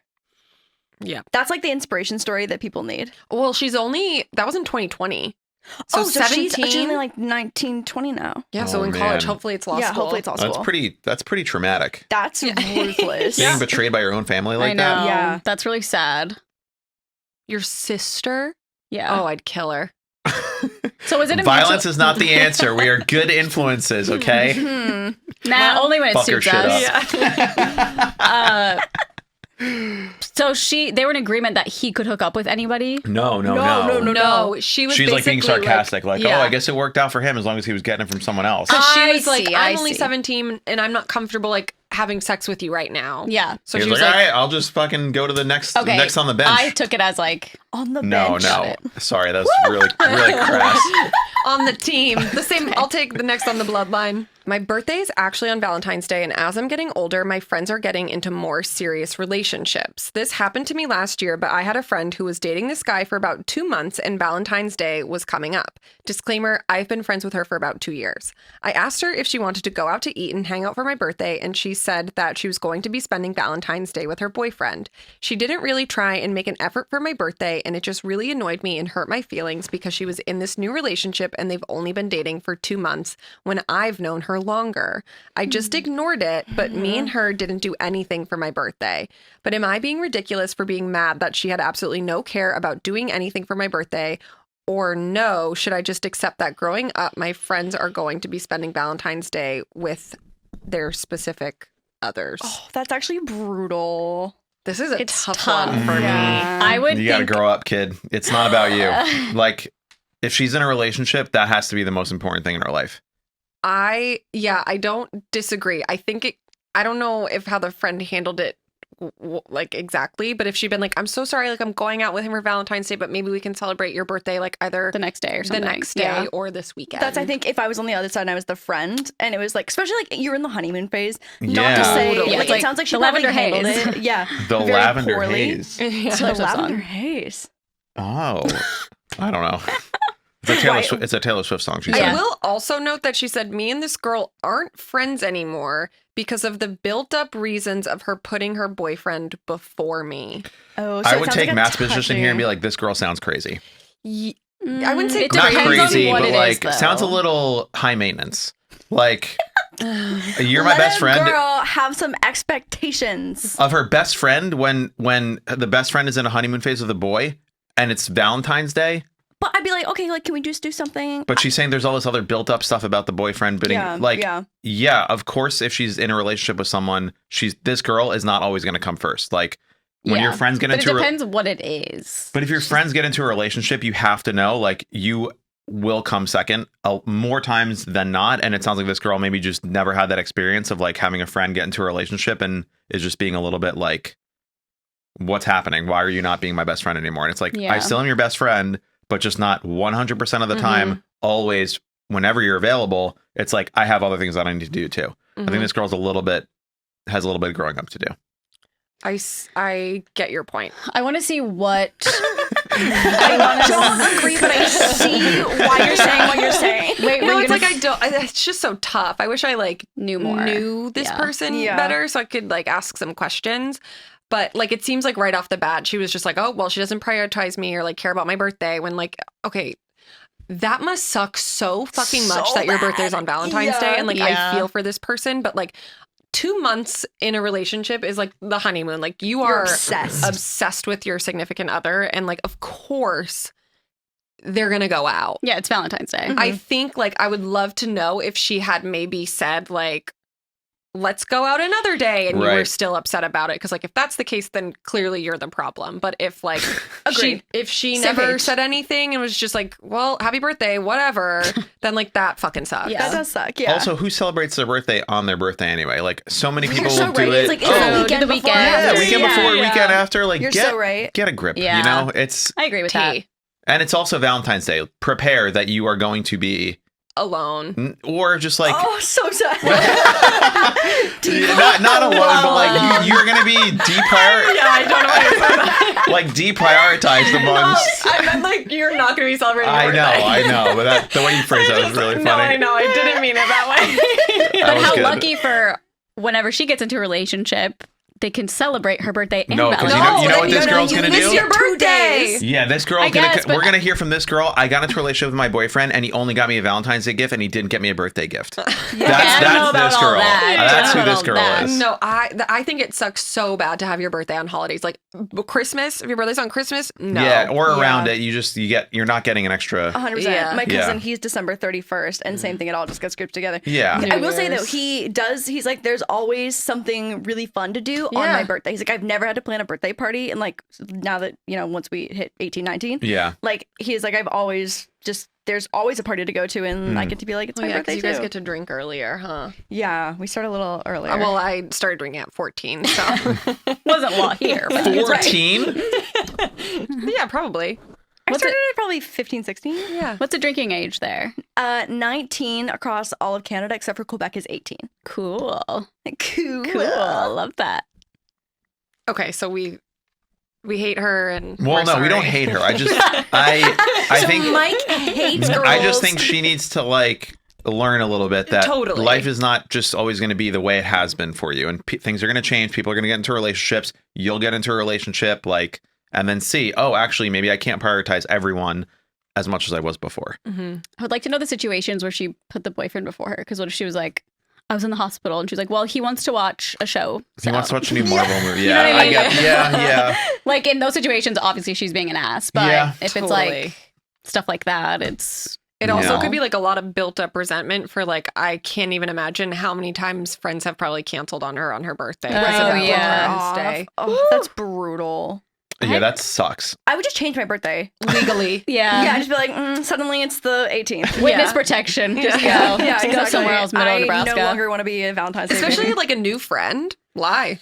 Yeah. That's like the inspiration story that people need. Well, that was in 2020. So, So 17. she's only like 19, 20 now. Yeah, so Oh, in college, man. hopefully it's law Yeah, school. hopefully it's all school. That's pretty traumatic. That's ruthless. Being betrayed by your own family like I know. that. Yeah. That's really sad. Your sister? Yeah. Oh, I'd kill her. So is it a Violence is not the answer. We are good influences, okay? Nah, only when it Fuck her suits shit us. up. So they were in agreement that he could hook up with anybody. No. No, she was She's like being basically, sarcastic, like, yeah. oh, I guess it worked out for him as long as he was getting it from someone else. Because she I was like, see, I'm I only see. 17 and I'm not comfortable like having sex with you right now. Yeah. So He she was was like, like, all right, I'll just fucking go to the next Okay. next on the bench. I took it as like, On the no, bench. no. Sorry, that's really crass. on the team. The same, I'll take the next on the bloodline. My birthday is actually on Valentine's Day, and as I'm getting older, my friends are getting into more serious relationships. This happened to me last year, but I had a friend who was dating this guy for about 2 months, and Valentine's Day was coming up. Disclaimer, I've been friends with her for about 2 years. I asked her if she wanted to go out to eat and hang out for my birthday, and she said that she was going to be spending Valentine's Day with her boyfriend. She didn't really try and make an effort for my birthday, and it just really annoyed me and hurt my feelings because she was in this new relationship and they've only been dating for 2 months when I've known her longer. I just ignored it, but me and her didn't do anything for my birthday. But am I being ridiculous for being mad that she had absolutely no care about doing anything for my birthday? Or no, should I just accept that growing up, my friends are going to be spending Valentine's Day with their specific others? Oh, that's actually brutal. This is a It's tough tough. one for me. I would You got to think grow up, kid. It's not about you. Like, if she's in a relationship, that has to be the most important thing in her life. I don't disagree. I think I don't know if how the friend handled it like exactly, but if she'd been like, I'm so sorry, like I'm going out with him for Valentine's Day, but maybe we can celebrate your birthday like either the next day or something. the next day or this weekend. That's, I think, if I was on the other side and I was the friend, and it was like, especially like you're in the honeymoon phase, Yeah. not to say, Totally. like, Like it sounds like she the probably lavender handled haze. it. Yeah. The very lavender poorly. haze. Yeah. The Taylor Swift lavender song. haze. Oh, I don't know. It's a Taylor Swift song. She I said. will also note that she said, me and this girl aren't friends anymore because of the built up reasons of her putting her boyfriend before me. Oh, so I it would sounds take like a Matt's position here and be touching. like, this girl sounds crazy. I wouldn't say It Not depends on crazy, what but it like is, though. sounds a little high maintenance. Like, you're my Let best a friend. girl have some expectations. Of her best friend when the best friend is in a honeymoon phase with a boy and it's Valentine's Day. But I'd be like, okay, like, can we just do something? But she's saying there's all this other built up stuff about the boyfriend bidding. Yeah, of course, if she's in a relationship with someone, this girl is not always going to come first. Like when your friends get but into it depends what it is. But if your friends get into a relationship, you have to know, like, you will come second more times than not. And it sounds like this girl maybe just never had that experience of like having a friend get into a relationship and is just being a little bit like, what's happening? Why are you not being my best friend anymore? And it's like, I still am your best friend, but just not 100% of the time, always, whenever you're available. It's like, I have other things that I need to do too. I think this girl's has a little bit of growing up to do. I get your point. I want to see what. I don't agree, but I see why you're saying what you're saying. Wait, No, it's like it's just so tough. I wish I like knew more. knew this person better so I could like ask some questions. But like it seems like right off the bat she was just like, oh well, she doesn't prioritize me or like care about my birthday. When like, okay, that must suck so fucking much that your birthday is on Valentine's Day, and like I feel for this person, but like 2 months in a relationship is like the honeymoon. Like you're obsessed with your significant other, and like of course they're gonna go out. Yeah, it's Valentine's Day. I think like I would love to know if she had maybe said like, let's go out another day, and you were still upset about it. Because like if that's the case, then clearly you're the problem. But if like she never said anything and was just like, well, happy birthday, whatever, then like that fucking sucks. That does suck. Yeah. Also, who celebrates their birthday on their birthday anyway? Like so many people so will do right. it. It's like, it's the weekend before. Yeah, weekend before, weekend after. Like You're get, so right. Get a grip. Yeah. You know, it's I agree with that. And it's also Valentine's Day. Prepare that you are going to be alone, or just like so sad. not alone, but like you're gonna be deprioritized. Yeah, I don't know why I said that. Like deprioritized amongst. I meant like you're not gonna be celebrating. I know, but the way you phrased that was really funny. No, I know, I didn't mean it that way. But how good. lucky for whenever she gets into a relationship, they can celebrate her birthday and No, because Valentine's you know what this girl's gonna miss do? your birthday. Yeah, this girl. We're gonna hear from this girl. I got into a relationship with my boyfriend, and he only got me a Valentine's Day gift, and he didn't get me a birthday gift. That's this girl. That's who this girl is. No, I think it sucks so bad to have your birthday on holidays, like Christmas. If your birthday's on Christmas, no. Yeah, or around it, you're not getting an extra. 100%. Yeah. My cousin, he's December 31st, and same thing. It all just gets grouped together. Yeah. I will say though, he's like, there's always something really fun to do on my birthday. He's like, I've never had to plan a birthday party, and like now that once we hit 18, 19, like he's like, I've always there's always a party to go to, and I get to be like, it's my birthday you too. guys get to drink earlier, huh? Yeah, we start a little earlier. Well, I started drinking at 14, so wasn't law here. But 14? yeah, probably. I started at probably 15, 16. Yeah. What's the drinking age there? 19 across all of Canada, except for Quebec is 18. Cool. Cool. Love that. Okay, so we hate her and Well, no, we don't hate her. I just I think Mike hates girls. I just think she needs to like learn a little bit that Totally. life is not just always going to be the way it has been for you, and things are going to change. People are going to get into relationships. You'll get into a relationship, like, and then see, oh, actually, maybe I can't prioritize everyone as much as I was before. Mm-hmm. I would like to know the situations where she put the boyfriend before her. Because what if she was like, I was in the hospital, and she's like, well, he wants to watch a show. He so. wants to watch a new Marvel movie. You know Yeah, what I mean? yeah. Like in those situations, obviously she's being an ass. But Yeah, if it's totally. like stuff like that, it's It also No. could be like a lot of built up resentment for like, I can't even imagine how many times friends have probably canceled on her birthday. Oh, because of yeah. Valentine's Day. Oh, that's brutal. Yeah, that sucks. I would just change my birthday. Legally. yeah. Yeah, I'd just be like, suddenly it's the 18th. Witness Yeah. protection. Just Yeah, go. yeah, Just exactly. go somewhere else, middle of I Nebraska. no longer want to be a Valentine's Day Especially baby. like a new friend. Lie.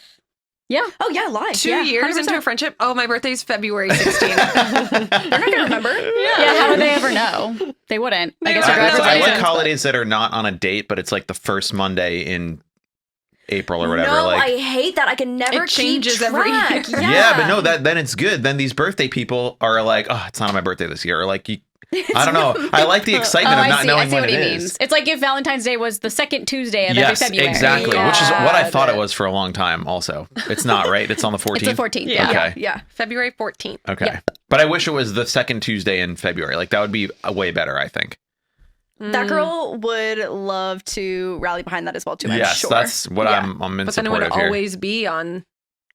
Yeah. Oh yeah, lie. 2 Yeah, years into 100%. a friendship. Oh, my birthday's February 16th. They're not gonna remember. Yeah. How would they ever know? They wouldn't. I guess wouldn't. regrets No, I makes like sense, holidays that are not on a date, but it's like the first Monday in April or whatever. No, like, I hate that. I can never It changes keep every track. year. yeah, but no, then it's good. Then these birthday people are like, oh, it's not on my birthday this year. Or like, I don't know. I like the excitement of not I knowing see when what it he is. means. It's like if Valentine's Day was the second Tuesday of Yes, every February. exactly. Yeah. Which is what I thought it Yeah. was for a long time. Also, it's not right. It's on the 14th. It's the 14th. Yeah. Yeah. Okay. Yeah. February 14th. Okay. Yeah. But I wish it was the second Tuesday in February. Like that would be way better, I think. That girl would love to rally behind that as well too. I'm Yes, sure. that's what Yeah. I'm in But then it support would of here. always be on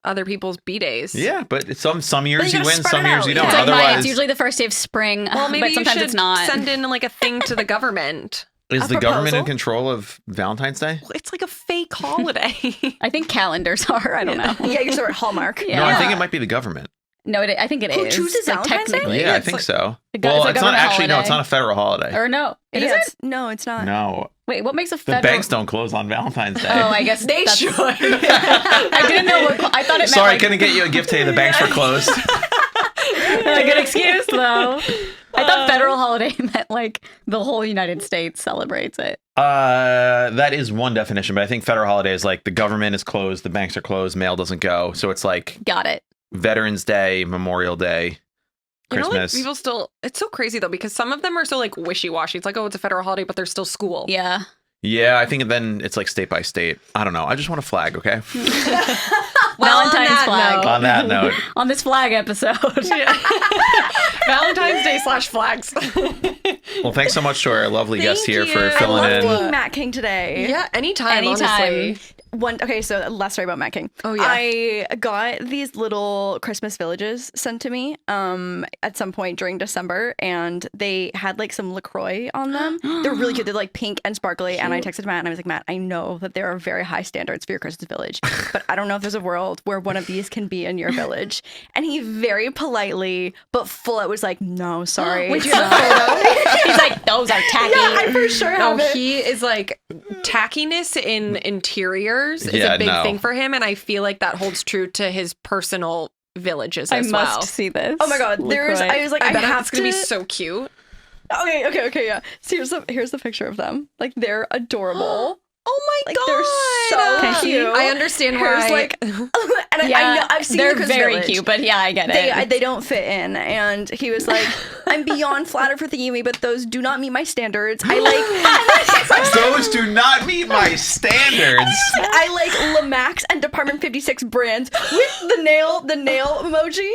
other people's B days. Yeah, but some years you you gotta win, spread some it years out, you yeah. don't. It's like mine. Otherwise, It's usually the first day of spring, Well, maybe but you sometimes should it's not. send in like a thing to the government. is a the government in proposal? control of Valentine's Day? It's like a fake holiday. I think calendars are. I don't know. Yeah, you're sort of Hallmark. Yeah. No, I think it might be the government. No, I think it is. Who chooses Like, Valentine's Day? technically. Yeah, I it's think like- so. It's Well, a it's not government actually. No, it's holiday. not a federal holiday. Or no, it Yeah, isn't. no, it's not. No, Wait, what makes a the federal? banks don't close on Valentine's Day. Oh, I guess They that's- should. I didn't know what. I thought it meant. Sorry, like, couldn't get you a gift today. The banks were closed. a good excuse though. I thought federal holiday meant like the whole United States celebrates it. That is one definition, but I think federal holiday is like the government is closed, the banks are closed, mail doesn't go. So it's like Got it. Veterans Day, Memorial Day, You know, like Christmas. people still, it's so crazy though, because some of them are so like wishy-washy. It's like, oh, it's a federal holiday, but there's still school. Yeah. Yeah, I think then it's like state by state. I don't know. I just want a flag, okay? Well, on Valentine's that flag. note- On that note, On this flag episode. Valentine's Day /flags. well, thanks so much to our lovely guest Thank here you. for I I filling love in. being Matt King today. Yeah, anytime, Anytime. honestly. Okay, so last story about Matt King. Oh, yeah. I got these little Christmas villages sent to me at some point during December, and they had like some LaCroix on them. They're really cute. They're like pink and sparkly. And I texted Matt and I was like, Matt, I know that there are very high standards for your Christmas village, but I don't know if there's a world where one of these can be in your village. And he very politely but full out was like, no, sorry. Would you it's have a not." photo? He's like, those are tacky. Yeah, I for sure No, have it. he is like tackiness in interiors is Yeah, a big no. thing for him, and I feel like that holds true to his personal villages I as must well. see this. Oh my god, there's. LaCroix. I was like, I I bet have it's gonna be to- so cute. Okay, yeah. So here's the picture of them. Like they're adorable. Oh my Like, god, they're so cute. I understand Hair's why. like, and Yeah, I know I've seen they're the Christmas very Village. cute, but yeah, I get it. They don't fit in, and he was like, "I'm beyond flattered for thinking of me, but those do not meet my standards. I like, Those do not meet my standards. I like Lamax and Department 56 brands with the nail emoji."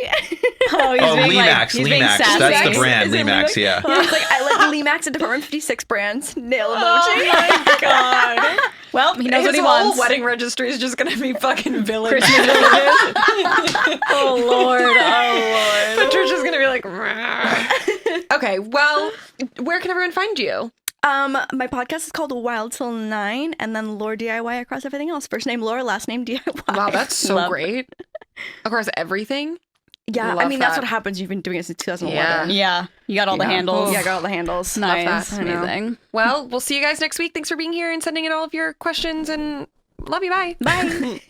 Oh, he's Oh, being like, Limax, he's being Limax. sassy. That's the brand, Is it Limax, Limax? yeah. He was like, "I like Limax and Department 56 brands nail emoji." Oh my god. Well, he knows His what he whole wants. wedding registry is just gonna be fucking village. Christmas villages. Oh Lord, oh Lord. Patricia's gonna be like, "Rah." Okay, well, where can everyone find you? My podcast is called Wild Till 9, and then LaurDIY across everything else. First name Laura, last name DIY. Wow, that's so Love great. Across everything. Yeah, I Love mean, that's that. what happens. You've been doing it since 2011. Yeah, you got all the Yeah. handles. Yeah, I got all the handles. Nice, that. I know. amazing. Well, we'll see you guys next week. Thanks for being here and sending in all of your questions, and love you. Bye. Bye.